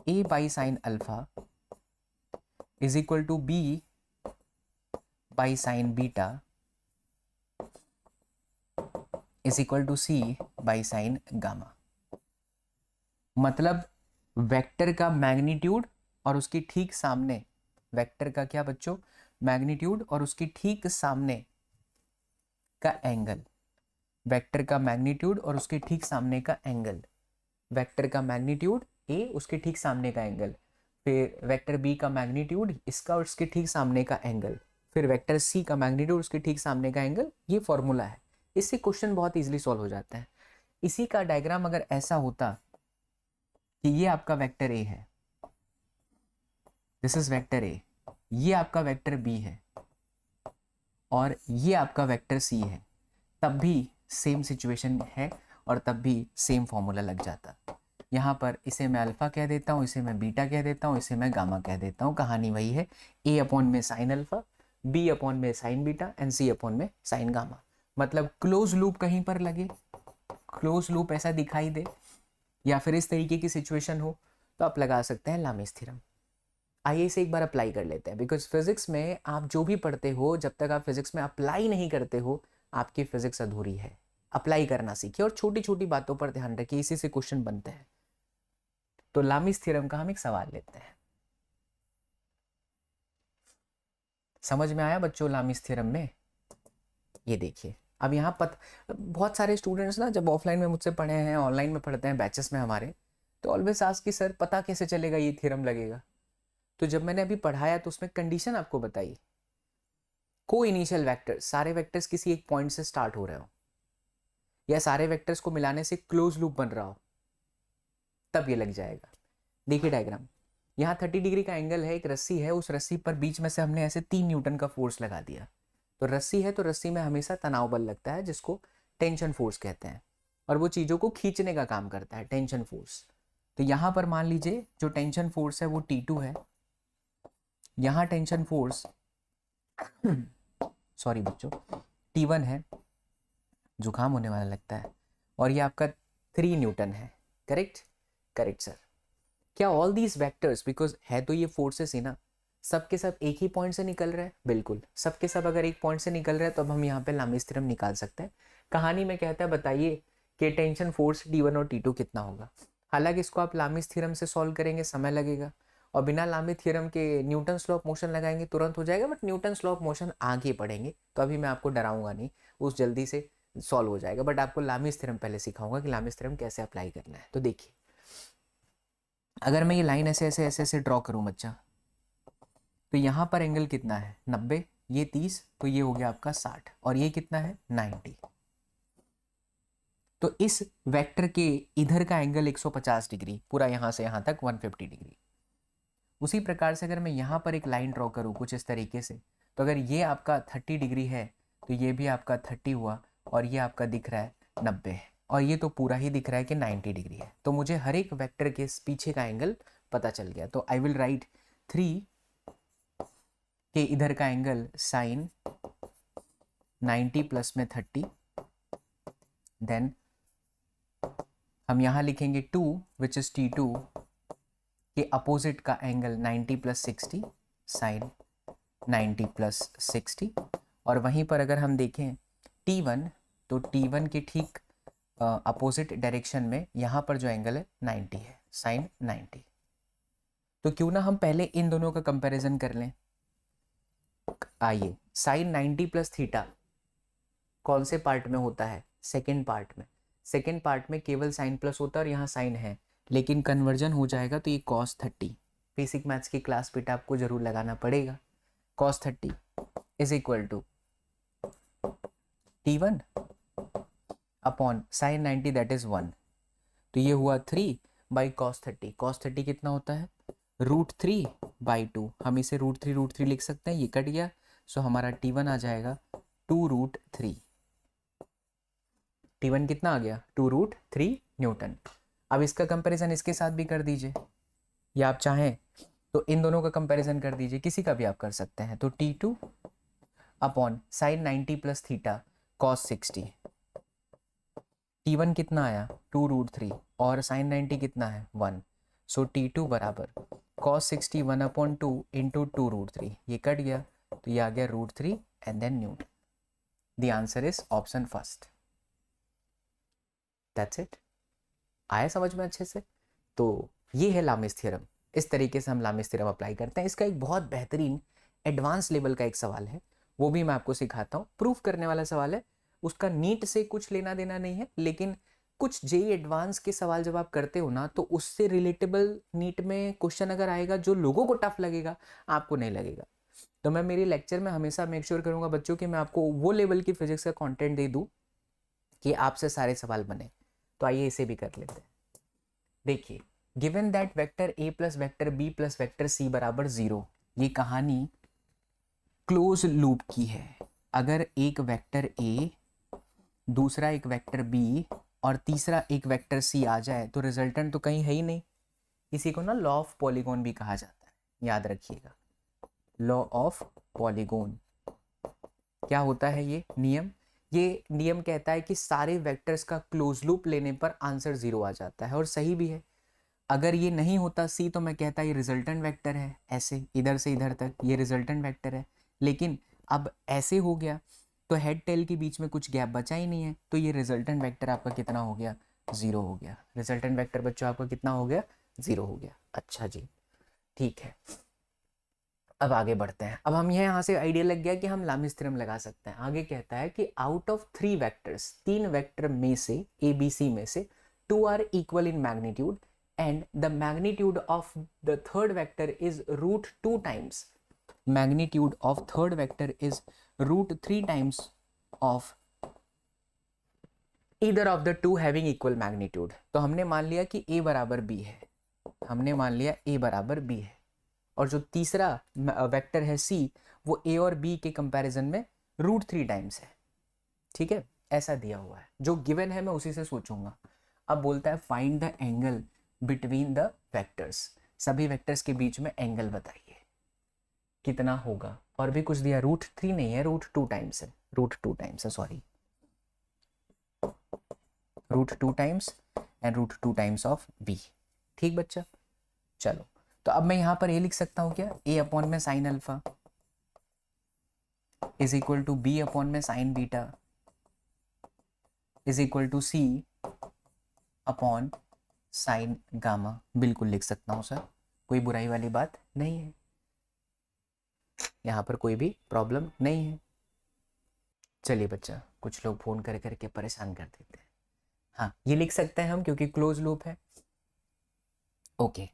a by sine alpha is equal to b by sine beta is equal to c by sine gamma. मतलब vector का magnitude और उसके ठीक सामने, वेक्टर का क्या बच्चों, मैग्नीट्यूड और उसके ठीक सामने का एंगल, वेक्टर का मैग्नीट्यूड और उसके ठीक सामने का एंगल, वेक्टर का मैग्नीट्यूड ए, उसके ठीक सामने का एंगल, फिर वेक्टर बी का मैग्नीट्यूड इसका और उसके ठीक सामने का एंगल, फिर वेक्टर सी का मैग्नीट्यूड उसके ठीक सामने का एंगल। ये फॉर्मूला है, इससे क्वेश्चन बहुत इजीली सॉल्व हो जाता है। इसी का डायग्राम अगर ऐसा होता कि ये आपका वेक्टर ए है, दिस इज वेक्टर ए, ये आपका वेक्टर बी है और ये आपका वेक्टर सी है, तब भी सेम सिचुएशन है और तब भी सेम फॉर्मूला लग जाता। यहाँ पर इसे मैं अल्फा कह देता हूँ, इसे मैं बीटा कह देता हूँ, इसे मैं गामा कह देता हूँ। कहानी वही है, ए अपॉन में साइन अल्फा, बी अपॉन में sine beta and c upon में साइन गामा। मतलब क्लोज लूप कहीं पर लगे, क्लोज लूप ऐसा दिखाई दे या फिर इस तरीके की सिचुएशन हो तो आप लगा सकते हैं लामिस थ्योरम। आइए इसे एक बार अप्लाई कर लेते हैं, बिकॉज फिजिक्स में आप जो भी पढ़ते हो, जब तक आप फिजिक्स में अप्लाई नहीं करते हो आपकी फिजिक्स अधूरी है। अप्लाई करना सीखिए और छोटी छोटी बातों पर ध्यान रखिए, इसी से क्वेश्चन बनते हैं। तो लामिस थ्योरम का हम एक सवाल लेते हैं। समझ में आया बच्चों लामिस थ्योरम में? ये देखिए, अब यहाँ बहुत सारे स्टूडेंट्स ना जब ऑफलाइन में मुझसे पढ़े हैं, ऑनलाइन में पढ़ते हैं बैचेस में हमारे, तो ऑलवेज आस्क कि सर पता कैसे चलेगा ये थ्योरम लगेगा। तो जब मैंने अभी पढ़ाया तो उसमें कंडीशन आपको बताई, को इनिशियल वेक्टर, सारे वेक्टर्स किसी एक पॉइंट से स्टार्ट हो रहे हो या सारे वेक्टर्स को मिलाने से क्लोज लूप बन रहा हो, तब ये लग जाएगा। देखिए डायग्राम, यहाँ 30 डिग्री का एंगल है, एक रस्सी है, उस रस्सी पर बीच में से हमने ऐसे 3 न्यूटन का फोर्स लगा दिया। तो रस्सी है तो रस्सी में हमेशा तनाव बल लगता है जिसको टेंशन फोर्स कहते हैं, और वो चीज़ों को खींचने का काम करता है, टेंशन फोर्स। तो यहाँ पर मान लीजिए जो टेंशन फोर्स है वो T2 है, यहाँ टेंशन फोर्स सॉरी बच्चों T1 है, जुकाम होने वाला लगता है, और ये आपका 3 न्यूटन है। करेक्ट? Correct sir. क्या ऑल दीज वेक्टर्स, बिकॉज है तो ये फोर्सेस ही ना, सब के सब एक ही पॉइंट से निकल रहे हैं? बिल्कुल, सब के सब अगर एक पॉइंट से निकल रहे हैं तो अब हम यहाँ पे लामिस थ्योरम निकाल सकते हैं। कहानी में कहता है बताइए कि टेंशन फोर्स T1 और T2 कितना होगा। हालांकि इसको आप लामिस थ्योरम से सॉल्व करेंगे समय लगेगा, और बिना लामिस थ्योरम के न्यूटन लॉ ऑफ मोशन लगाएंगे तुरंत हो जाएगा, but Newton law of motion आगे पढ़ेंगे तो अभी मैं आपको डराऊंगा नहीं, उस जल्दी से सॉल्व हो जाएगा। बट आपको लामिस थ्योरम पहले सिखाऊंगा कि लामिस थ्योरम कैसे अप्लाई करना है। तो देखिए, अगर मैं ये लाइन ऐसे ऐसे ऐसे ऐसे ड्रॉ करूं बच्चा, तो यहाँ पर एंगल कितना है 90, ये 30, तो ये हो गया आपका 60, और ये कितना है 90। तो इस वेक्टर के इधर का एंगल 150 डिग्री, पूरा यहाँ से यहाँ तक 150 डिग्री। उसी प्रकार से अगर मैं यहाँ पर एक लाइन ड्रॉ करूँ कुछ इस तरीके से, तो अगर ये आपका 30 डिग्री है तो ये भी आपका 30 हुआ, और ये आपका दिख रहा है 90 है, और ये तो पूरा ही दिख रहा है कि 90 डिग्री है। तो मुझे हर एक वेक्टर के पीछे का एंगल पता चल गया। तो आई विल राइट 3 के इधर का एंगल साइन 90 प्लस में 30, देन हम यहाँ लिखेंगे 2 विच इज T2 के अपोजिट का एंगल 90 प्लस 60 साइन 90 प्लस 60, और वहीं पर अगर हम देखें T1, तो T1 के ठीक अपोजिट डायरेक्शन में यहाँ पर जो एंगल है 90 है, साइन 90। तो क्यों ना हम पहले इन दोनों का कंपैरिजन कर लें। आइए, साइन 90 प्लस थीटा कौन से पार्ट में होता है? सेकेंड पार्ट में। सेकेंड पार्ट में केवल साइन प्लस होता है और यहाँ साइन है, लेकिन कन्वर्जन हो जाएगा तो ये कॉस 30। बेसिक मैथ्स की क्लास बेटा आपको जरूर लगाना पड़ेगा। Cos 30 is equal to T1 upon sine 90 that is 1। तो ये हुआ 3 बाई कॉस 30। कॉस 30 कितना होता है? √3/2। हम इसे √3 लिख सकते हैं, ये कट गया, सो हमारा T1 आ जाएगा 2√3। T1 कितना आ गया? 2√3 न्यूटन। अब इसका कंपैरिजन इसके साथ भी कर दीजिए, या आप चाहें तो इन दोनों का कंपैरिजन कर दीजिए, किसी का भी आप कर सकते हैं। तो T2 upon sine 90 plus theta cos 60, T1 कितना आया 2√3 और साइन 90 कितना है 1, सो T2 बराबर कॉस 60 1/2 इंटू 2√3, ये कट गया तो ये आ गया √3 and then newton. The answer is option first. That's it. आया समझ में अच्छे से? तो ये है लामिस थ्योरम। इस तरीके से हम लामिस थ्योरम अप्लाई करते हैं। इसका एक बहुत बेहतरीन एडवांस लेवल का एक सवाल है, वो भी मैं आपको सिखाता हूँ। प्रूफ करने वाला सवाल है, उसका नीट से कुछ लेना देना नहीं है, लेकिन कुछ जेई एडवांस के सवाल जब आप करते हो ना, तो उससे रिलेटेबल नीट में क्वेश्चन अगर आएगा जो लोगों को टफ लगेगा, आपको नहीं लगेगा। तो मैं मेरे लेक्चर में हमेशा मेक श्योर करूंगा बच्चों कि मैं आपको वो लेवल की फिजिक्स का कंटेंट दे दूं कि आपसे सारे सवाल बने। तो आइए इसे भी कर लेते हैं। देखिए, given that vector a plus vector b plus vector c बराबर 0, ये कहानी क्लोज लूप की है। अगर एक वेक्टर ए, दूसरा एक वेक्टर बी और तीसरा एक वेक्टर सी आ जाए तो रिजल्टेंट तो कहीं है ही नहीं। इसी को ना लॉ ऑफ पॉलीगॉन भी कहा जाता है, याद रखिएगा। लॉ ऑफ पॉलीगॉन क्या होता है? ये नियम कहता है कि सारे वेक्टर्स का क्लोज लूप लेने पर आंसर 0 आ जाता है, और सही भी है। अगर ये नहीं होता सी, तो मैं कहता ये रिजल्टेंट वेक्टर है, ऐसे इधर से इधर तक ये रिजल्टेंट वेक्टर है। लेकिन अब ऐसे हो गया तो हेड टेल के बीच में कुछ गैप बचा ही नहीं है, तो ये रिजल्टेंट वेक्टर आपका कितना हो गया? 0 हो गया। रिजल्टेंट वेक्टर बच्चों आपका कितना हो गया? 0 हो गया। अच्छा जी, ठीक है। अब आगे बढ़ते हैं। अब हम यहाँ से आइडिया लग गया कि हम लामिस थ्योरम लगा सकते हैं। आगे कहता है कि आउट ऑफ 3 वेक्टर्स, 3 वेक्टर में से ए बी सी में से 2 are equal in magnitude and the magnitude of the third vector is √2 times, magnitude of third vector is √3 times of either of the two having equal magnitude। तो हमने मान लिया कि a बराबर b है, हमने मान लिया a बराबर b है, और जो तीसरा वेक्टर है c, वो a और b के कंपैरिजन में √3 टाइम्स है। ठीक है, ऐसा दिया हुआ है, जो गिवन है मैं उसी से सोचूंगा। अब बोलता है find the angle between the vectors, सभी वेक्टर्स के बीच में एंगल बताइए कितना होगा। और भी कुछ दिया, √3 नहीं है, √2 टाइम्स है, √2 टाइम्स है, sorry, √2 times and √2 times of b। ठीक बच्चा, चलो। तो अब मैं यहां पर ये लिख सकता हूं क्या, a अपॉन में sine alpha is equal to b upon में sine beta is equal to c upon sine gamma. बिल्कुल लिख सकता हूं सर, कोई बुराई वाली बात नहीं है, यहां पर कोई भी प्रॉब्लम नहीं है। चलिए बच्चा, कुछ लोग फोन कर करके परेशान कर देते हैं। हाँ, ये लिख सकते हैं हम क्योंकि क्लोज लूप है। ओके,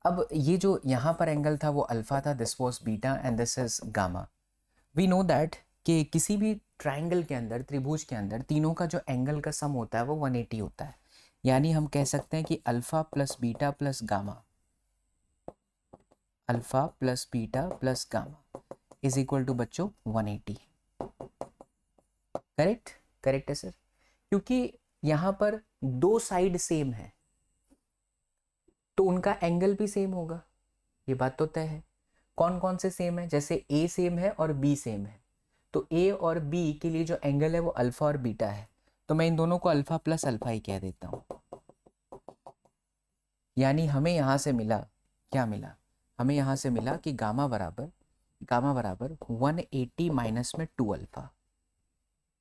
अब ये जो यहाँ पर एंगल था वो अल्फा था, this was beta and this is gamma. We know that कि किसी भी ट्राइंगल के अंदर, त्रिभुज के अंदर, तीनों का जो एंगल का सम होता है वो 180 होता है। यानी हम कह सकते हैं कि alpha plus beta plus gamma, alpha plus beta plus gamma is equal to बच्चों 180। करेक्ट, करेक्ट है सर, क्योंकि यहां पर दो साइड सेम है तो उनका एंगल भी सेम होगा, ये बात तो तय है। कौन कौन से सेम है? जैसे ए सेम है और बी सेम है, तो ए और बी के लिए जो एंगल है वो अल्फा और बीटा है, तो मैं इन दोनों को अल्फा प्लस अल्फा ही कह देता हूं। यानी हमें यहां से मिला, क्या मिला? हमें यहां से मिला कि गामा बराबर 180 माइनस में 2 अल्फा,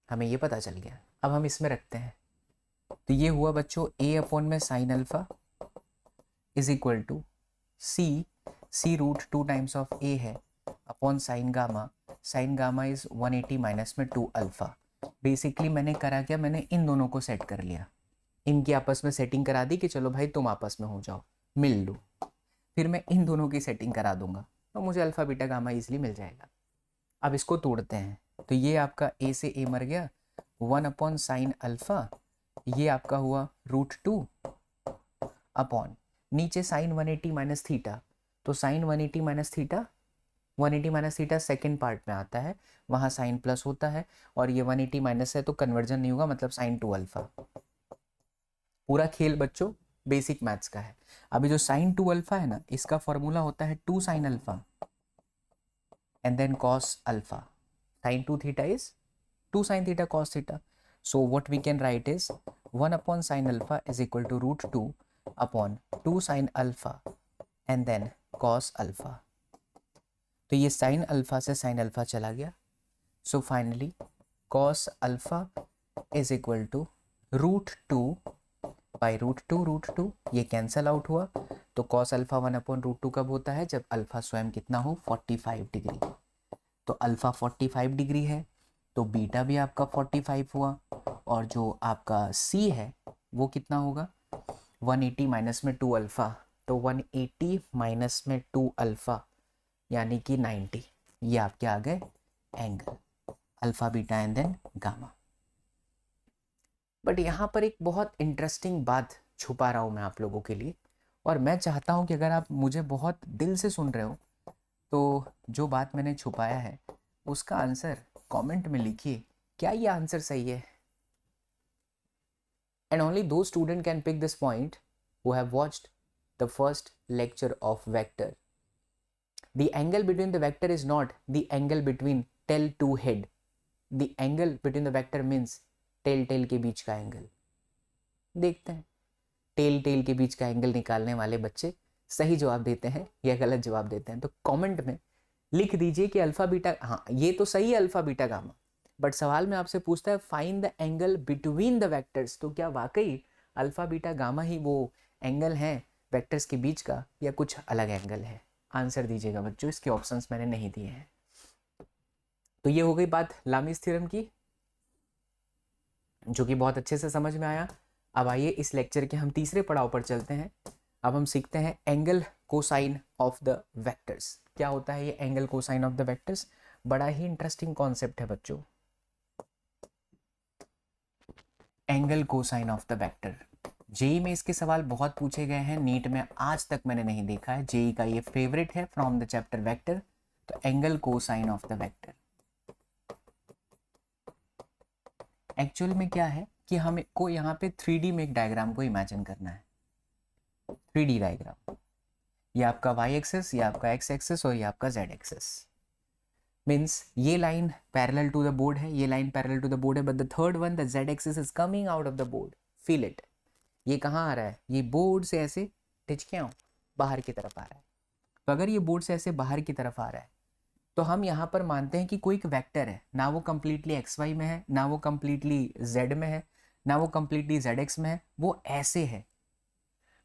हमें ये पता चल गया। अब हम इसमें रखते हैं, तो ये हुआ बच्चों a अपॉन में sine alpha is equal to c √2 times of a है upon sine gamma is 180 minus में 2 अल्फा। बेसिकली मैंने करा क्या, मैंने इन दोनों को सेट कर लिया, इनकी आपस में सेटिंग करा दी कि चलो भाई तुम आपस में हो जाओ, मिल लो। फिर मैं इन दोनों की सेटिंग करा दूंगा तो मुझे अल्फा बीटा गामा इजीली मिल जाएगा। अब इसको तोड़ते हैं, तो ये आपका a से a मर गया, 1 अपॉन साइन अल्फा, ये आपका हुआ √2 अपॉन नीचे साइन 180 माइनस थीटा, तो sine 180 minus theta, 180 minus theta second part में आता है, वहाँ साइन प्लस होता है, और ये 180 माइनस है तो कन्वर्जन नहीं होगा, मतलब साइन 2 अल्फा। पूरा खेल बच्चों बेसिक मैथ्स का है। अभी जो साइन 2 अल्फा है ना, इसका फॉर्मूला होता है 2 sine alpha and then cos alpha. Sine 2 theta is 2 sin theta cos theta. So what we can write is 1 upon sin alpha is equal to root 2 upon 2 sin alpha and then cos alpha. तो ये sin alpha से sin alpha चला गया. So finally cos alpha is equal to root 2 by root 2 ये cancel out हुआ. तो cos alpha 1 upon root 2 कब होता है? जब अल्फा स्वयं कितना हो? 45 डिग्री. तो अल्फा 45 डिग्री है तो बीटा भी आपका 45 हुआ, और जो आपका सी है वो कितना होगा? 180 माइनस में 2 अल्फा, तो 180 माइनस में 2 अल्फा यानी कि 90. ये आपके आ गए angle alpha beta and then gamma. But यहाँ पर एक बहुत इंटरेस्टिंग बात छुपा रहा हूँ मैं आप लोगों के लिए, और मैं चाहता हूँ कि अगर आप मुझे बहुत दिल से सुन रहे हो तो जो बात मैंने छुपाया है उसका आंसर कमेंट में लिखिए. क्या ये आंसर सही है? एंड ओनली दो student can pick this point who have watched the first lecture of vector. The angle between the vector is not the angle between tail to head. The angle between the vector means tail के बीच का angle. देखते हैं tell के बीच का angle निकालने वाले बच्चे सही जवाब देते हैं या गलत जवाब देते हैं. तो कमेंट में लिख दीजिए कि अल्फा बीटा, हाँ ये तो सही है अल्फा बीटा गामा, बट सवाल में आपसे पूछता है find the angle between the vectors. तो क्या वाकई अल्फा बीटा गामा ही वो एंगल है वेक्टर्स के बीच का, या कुछ अलग एंगल है? आंसर दीजिएगा बच्चों, इसके ऑप्शंस मैंने नहीं दिए हैं. तो ये हो गई बात लामीज थ्योरम की, जो कि बहुत अच्छे से समझ में आया. अब आइए इस लेक्चर के हम तीसरे पड़ाव पर चलते हैं. अब हम सीखते हैं angle cosine of the vectors. क्या होता है ये angle cosine of the vectors? बड़ा ही इंटरेस्टिंग कॉन्सेप्ट है बच्चों, angle cosine of the vector. JEE में इसके सवाल बहुत पूछे गए हैं, नीट में आज तक मैंने नहीं देखा है. जेई का ये फेवरेट है फ्रॉम द चैप्टर वेक्टर. तो angle cosine of the vector actual में क्या है कि हमें को यहाँ पे 3D में एक डायग्राम को इमेजिन करना है. 3D डायग्राम, ये आपका y एक्सेस, ये आपका x एक्सेस और ये आपका z एक्सेस. मीन्स ये line parallel to the board है, ये line parallel to the board है, but the third one the z axis is coming out of the board. Feel it. ये कहाँ आ रहा है? ये बोर्ड से ऐसे टिच के बाहर की तरफ आ रहा है. तो अगर ये बोर्ड से ऐसे बाहर की तरफ आ रहा है तो हम यहाँ पर मानते हैं कि कोई एक वेक्टर है, ना वो कंप्लीटली एक्स वाई में है, ना वो कंप्लीटली जेड में है, ना वो कंप्लीटली जेड एक्स में है. वो ऐसे है,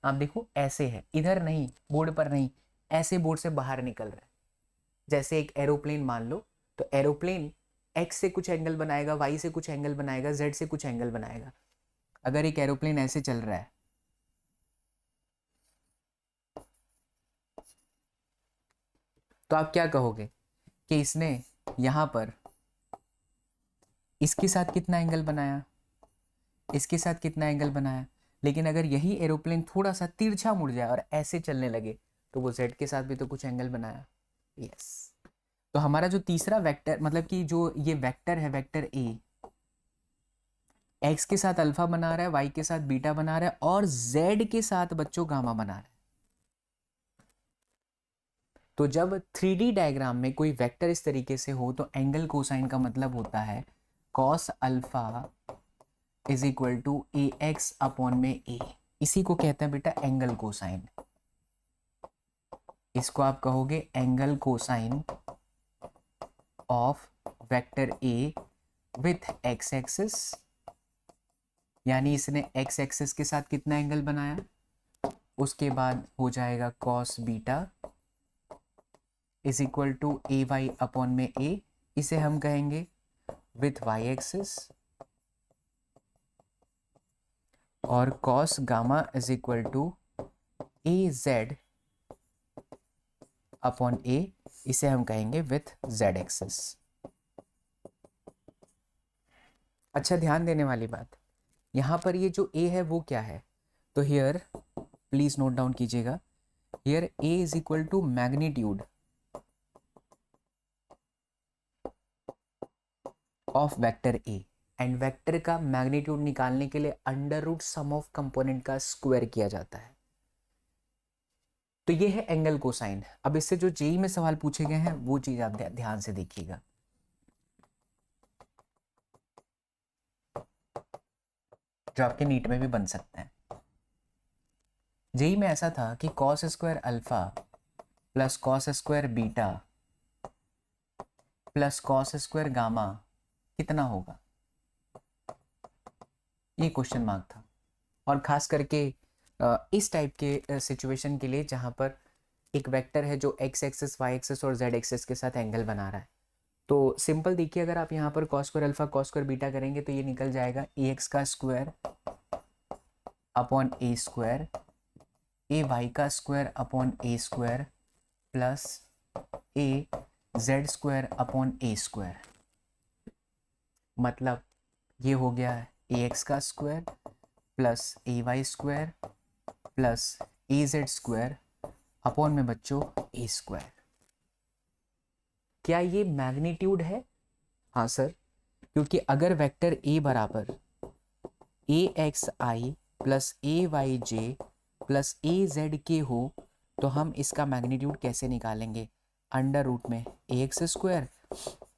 आप देखो ऐसे है, इधर नहीं, बोर्ड पर नहीं, ऐसे बोर्ड से बाहर निकल रहा है. जैसे एक एरोप्लेन मान लो, तो एरोप्लेन एक्स से कुछ एंगल बनाएगा, वाई से कुछ एंगल बनाएगा, जेड से कुछ एंगल बनाएगा. अगर एक एरोप्लेन ऐसे चल रहा है तो आप क्या कहोगे कि इसने यहां पर इसके साथ कितना एंगल बनाया, इसके साथ कितना एंगल बनाया. लेकिन अगर यही एरोप्लेन थोड़ा सा तिरछा मुड़ जाए और ऐसे चलने लगे तो वो जेड के साथ भी तो कुछ एंगल बनाया. यस. तो हमारा जो तीसरा वेक्टर, मतलब कि जो ये वेक्टर है, वेक्टर ए, एक्स के साथ अल्फा बना रहा है, वाई के साथ बीटा बना रहा है, और जेड के साथ बच्चों गामा बना रहा है. तो जब 3D डायग्राम में कोई वेक्टर इस तरीके से हो तो एंगल कोसाइन का मतलब होता है cos alpha is equal to a x upon में ए. इसी को कहते हैं बेटा एंगल कोसाइन. इसको आप कहोगे angle cosine of vector A with x axis. यानी इसने एक्स एक्सिस के साथ कितना एंगल बनाया, उसके बाद हो जाएगा cos beta is equal to A Y upon में ए. इसे हम कहेंगे विथ वाई एक्सिस, और cos gamma is equal to A Z upon A. इसे हम कहेंगे विथ जेड एक्सिस. अच्छा, ध्यान देने वाली बात, यहां पर ये जो ए है वो क्या है? तो हियर प्लीज नोट डाउन कीजिएगा, here a is equal to magnitude of vector a. And vector का मैग्नीट्यूड निकालने के लिए under root sum of component का स्क्वायर किया जाता है। तो ये है एंगल कोसाइन। अब इससे जो जेई में सवाल पूछे गए हैं वो चीज आप ध्यान से देखिएगा। जो आपके नीट में भी बन सकता है। जेई में ऐसा था कि cos square alpha plus cos square beta plus cos square gamma कितना होगा, ये क्वेश्चन मार्क था। और खास करके इस टाइप के सिचुएशन के लिए जहां पर एक वेक्टर है जो एक्स एक्सिस वाई एक्सिस और जेड एक्सिस के साथ एंगल बना रहा है। तो सिंपल देखिए, अगर आप यहाँ पर cos square alpha cos square beta करेंगे तो ये निकल जाएगा ए एक्स का स्क्वायर अपॉन ए स्क्वायर, ए वाई का स्क्वायर अपॉन ए स्क्वायर प्लस ए जेड स्क्वायर अपॉन ए स्क्वायर। मतलब ये हो गया ए एक्स का स्क्वायर प्लस ए वाई स्क्वायर प्लस ए जेड स्क्वायर अपॉन में बच्चों ए स्क्वायर। क्या ये मैग्नीट्यूड है? हाँ सर, क्योंकि अगर वेक्टर ए बराबर ए एक्स आई प्लस ए वाई जे प्लस ए जेड के हो तो हम इसका मैग्नीट्यूड कैसे निकालेंगे? अंडर रूट में ए एक्स स्क्वायर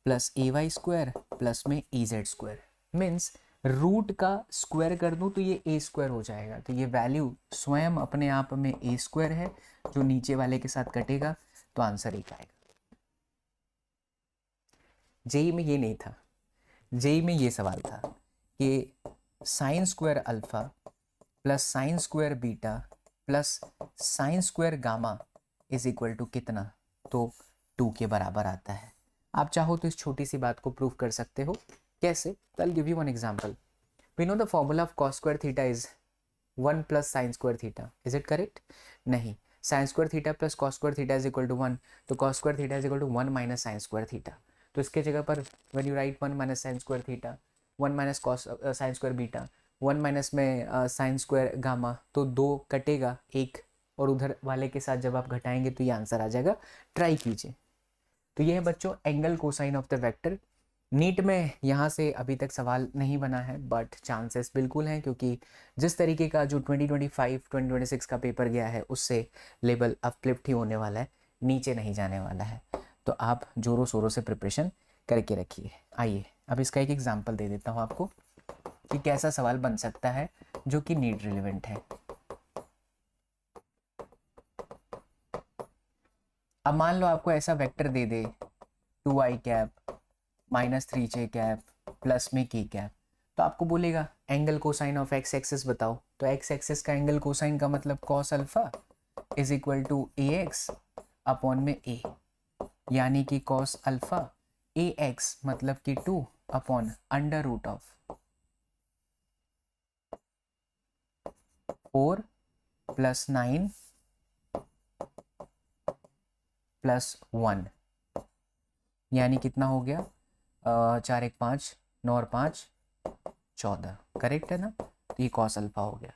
प्लस ए वाई स्क्वायर प्लस में ए जेड स्क्वायर। मीन्स रूट का स्क्वायर कर दूं तो ये ए स्क्वायर हो जाएगा। तो ये वैल्यू स्वयं अपने आप में ए स्क्वायर है, जो नीचे वाले के साथ कटेगा तो आंसर एक आएगा। जेई में ये नहीं था। जेई में ये सवाल था कि sine square alpha plus sine square beta plus sine square gamma is equal to कितना, तो 2 के बराबर आता है। आप चाहो तो इस छोटी सी बात को प्रूव कर सकते हो। कैसे? I will give you one example. We know the formula of cos square theta is 1 plus sine square theta. Is it correct? नहीं, sine square theta plus cos square theta is equal to 1, तो cos square theta is equal to 1 minus sine square theta. तो इसके जगह पर when you write 1 minus sine square theta, 1 minus cos sine square beta, 1 minus में sign square gamma, तो 2 कटेगा एक, और उधर वाले के साथ जब आप घटाएंगे तो ये आंसर आ जाएगा। ट्राई कीजिए। तो ये है बच्चों angle cosine of the vector. NEET में यहाँ से अभी तक सवाल नहीं बना है, बट चांसेस बिल्कुल हैं, क्योंकि जिस तरीके का जो 2025 2026 का पेपर गया है उससे लेवल अपलिफ्ट ही होने वाला है, नीचे नहीं जाने वाला है। तो आप जोरों शोरों से प्रिपरेशन करके रखिए। आइए अब इसका एक एग्जांपल दे देता हूँ आपको कि कैसा सवाल बन सकता है जो कि नीट रिलेवेंट है। अब मान लो आपको ऐसा वेक्टर दे दे 2i cap minus 3j cap plus में k कैप, तो आपको बोलेगा angle cosine of x axis बताओ। तो एक्स एक्सिस का एंगल कोसाइन का मतलब cos alpha is equal to a x upon में ए, यानी कि कॉस अल्फा ए एक्स मतलब कि 2 upon under root of 4 plus 9 plus 1, यानी कितना हो गया 4 1 5 9 और 5 14। करेक्ट है ना? तो ये कॉस अल्फा हो गया।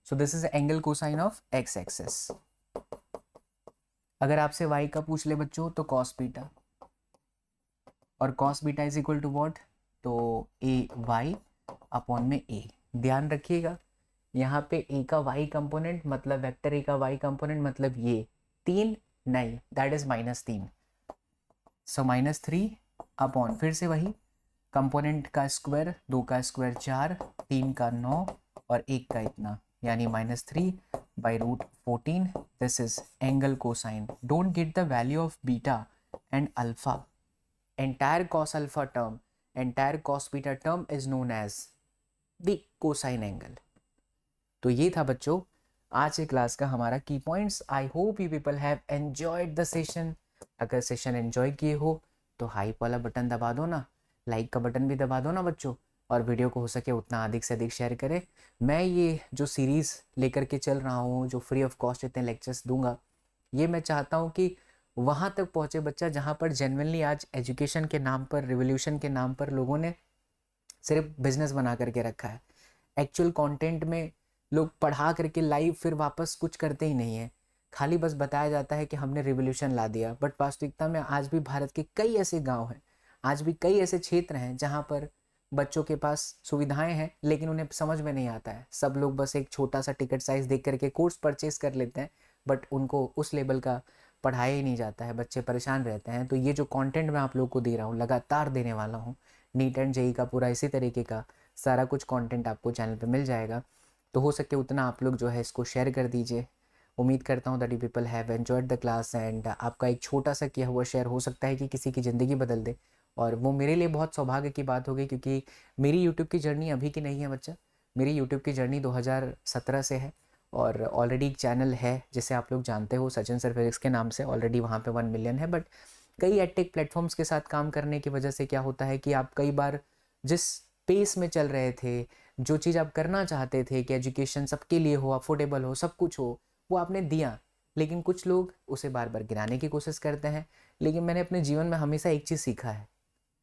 So this is angle cosine of x axis. अगर आपसे y का पूछ ले बच्चों तो कॉस बीटा, और cos beta is equal to what, तो ए वाई अपॉन में ए। ध्यान रखिएगा यहाँ पे ए का y कंपोनेंट मतलब वेक्टर ए का y कंपोनेंट मतलब ये 3 नहीं, दैट इज -3। सो -3 अपॉन फिर से वही कंपोनेंट का स्क्वायर, 2 का स्क्वायर 4, 3 का 9 और 1 का इतना, यानी -3 by root 14. This is angle cosine. Don't get the value of beta and alpha. Entire cos alpha term, entire cos beta term is known as the cosine angle. तो ये था बच्चों आज के क्लास का हमारा की points. I hope you people have enjoyed the session. अगर सेशन एंजॉय किए हो तो हाइप वाला बटन दबा दो ना, लाइक का बटन भी दबा दो ना बच्चों, और वीडियो को हो सके उतना अधिक से अधिक शेयर करें। मैं ये जो सीरीज़ लेकर के चल रहा हूँ, जो फ्री ऑफ कॉस्ट इतने लेक्चर्स दूंगा, ये मैं चाहता हूँ कि वहाँ तक पहुँचे बच्चा जहाँ पर जेन्युइनली आज एजुकेशन के नाम पर, रिवोल्यूशन के नाम पर लोगों ने सिर्फ बिजनेस बना करके रखा है। एक्चुअल कंटेंट में लोग पढ़ा करके लाइव फिर वापस कुछ करते ही नहीं है, खाली बस बताया जाता है कि हमने रिवोल्यूशन ला दिया। बट वास्तविकता में आज भी भारत के कई ऐसे गाँव हैं, आज भी कई ऐसे क्षेत्र हैं जहाँ पर बच्चों के पास सुविधाएं हैं लेकिन उन्हें समझ में नहीं आता है। सब लोग बस एक छोटा सा टिकट साइज़ देख करके कोर्स परचेज़ कर लेते हैं, बट उनको उस लेवल का पढ़ाया ही नहीं जाता है, बच्चे परेशान रहते हैं। तो ये जो कंटेंट मैं आप लोग को दे रहा हूँ, लगातार देने वाला हूँ, नीट एंड जेई का पूरा इसी तरीके का सारा कुछ कंटेंट आपको चैनल पे मिल जाएगा। तो हो सके उतना आप लोग जो है इसको शेयर कर दीजिए। उम्मीद करता हूँ that you people have enjoyed the class and आपका एक छोटा सा किया हुआ शेयर हो सकता है कि किसी की ज़िंदगी बदल दे, और वो मेरे लिए बहुत सौभाग्य की बात होगी, क्योंकि मेरी यूट्यूब की जर्नी अभी की नहीं है बच्चा। मेरी यूट्यूब की जर्नी 2017 से है, और ऑलरेडी एक चैनल है जिसे आप लोग जानते हो, सचिन सर फिजिक्स के नाम से। ऑलरेडी वहाँ पे 1 मिलियन है, बट कई एडटेक प्लेटफॉर्म्स के साथ काम करने की वजह से क्या होता है कि आप कई बार जिस पेस में चल रहे थे, जो चीज़ आप करना चाहते थे कि एजुकेशन सबके लिए हो, अफोर्डेबल हो, सब कुछ हो, वो आपने दिया, लेकिन कुछ लोग उसे बार बार गिराने की कोशिश करते हैं। लेकिन मैंने अपने जीवन में हमेशा एक चीज़ सीखा है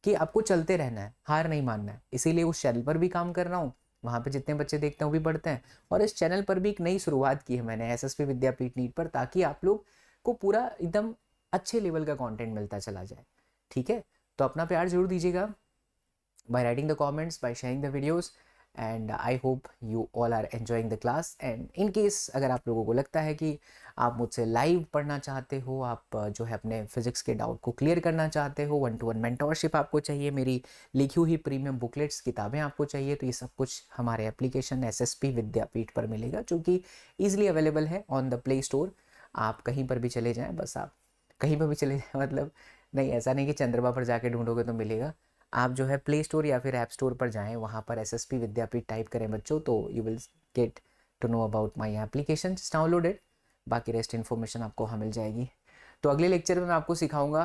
कि आपको चलते रहना है, हार नहीं मानना है। इसीलिए उस चैनल पर भी काम कर रहा हूँ, वहाँ पे जितने बच्चे देखते हैं वो भी पढ़ते हैं, और इस चैनल पर भी एक नई शुरुआत की है मैंने एसएसपी विद्यापीठ नीट पर, ताकि आप लोग को पूरा एकदम अच्छे लेवल का कंटेंट मिलता चला जाए। ठीक है, तो अपना प्यार जरूर दीजिएगा by writing the comments, by sharing the videos, and I hope you all are enjoying the class. And in case अगर आप लोगों को लगता है कि आप मुझसे लाइव पढ़ना चाहते हो, आप जो है अपने फिजिक्स के डाउट को क्लियर करना चाहते हो, 1-to-1 मेंटोरशिप आपको चाहिए, मेरी लिखी हुई प्रीमियम बुकलेट्स किताबें आपको चाहिए, तो ये सब कुछ हमारे एप्लीकेशन एसएसपी विद्यापीठ पर मिलेगा, जो कि ईजिली अवेलेबल है ऑन द प्ले स्टोर। आप कहीं पर भी चले जाएँ, बस आप कहीं पर भी चले जाएँ, मतलब नहीं, ऐसा नहीं कि चंद्रमा पर जाके ढूंढोगे तो मिलेगा। आप जो है प्ले स्टोर या फिर ऐप स्टोर पर जाएं, वहाँ पर एसएसपी विद्यापीठ टाइप करें बच्चों, तो you will get to know about my application, just download it. बाकी रेस्ट इन्फॉर्मेशन आपको वहाँ मिल जाएगी। तो अगले लेक्चर में मैं आपको सिखाऊंगा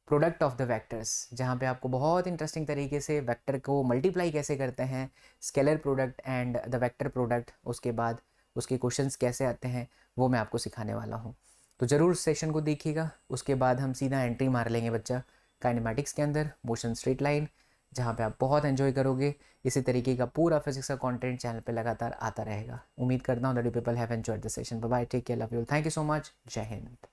प्रोडक्ट ऑफ द वेक्टर्स, जहाँ पे आपको बहुत इंटरेस्टिंग तरीके से वेक्टर को मल्टीप्लाई कैसे करते हैं, scalar product and the vector product, उसके बाद उसके क्वेश्चंस कैसे आते हैं, वो मैं आपको सिखाने वाला हूँ। तो ज़रूर सेशन को देखिएगा। उसके बाद हम सीधा एंट्री मार लेंगे बच्चा काइनेमेटिक्स के अंदर, मोशन स्ट्रेट लाइन, जहाँ पे आप बहुत एंजॉय करोगे। इसी तरीके का पूरा फिजिक्स का कंटेंट चैनल पे लगातार आता रहेगा। उम्मीद करता हूँ that you people have enjoyed the session. Bye bye, take care, love you, thank you so much, जय हिंद।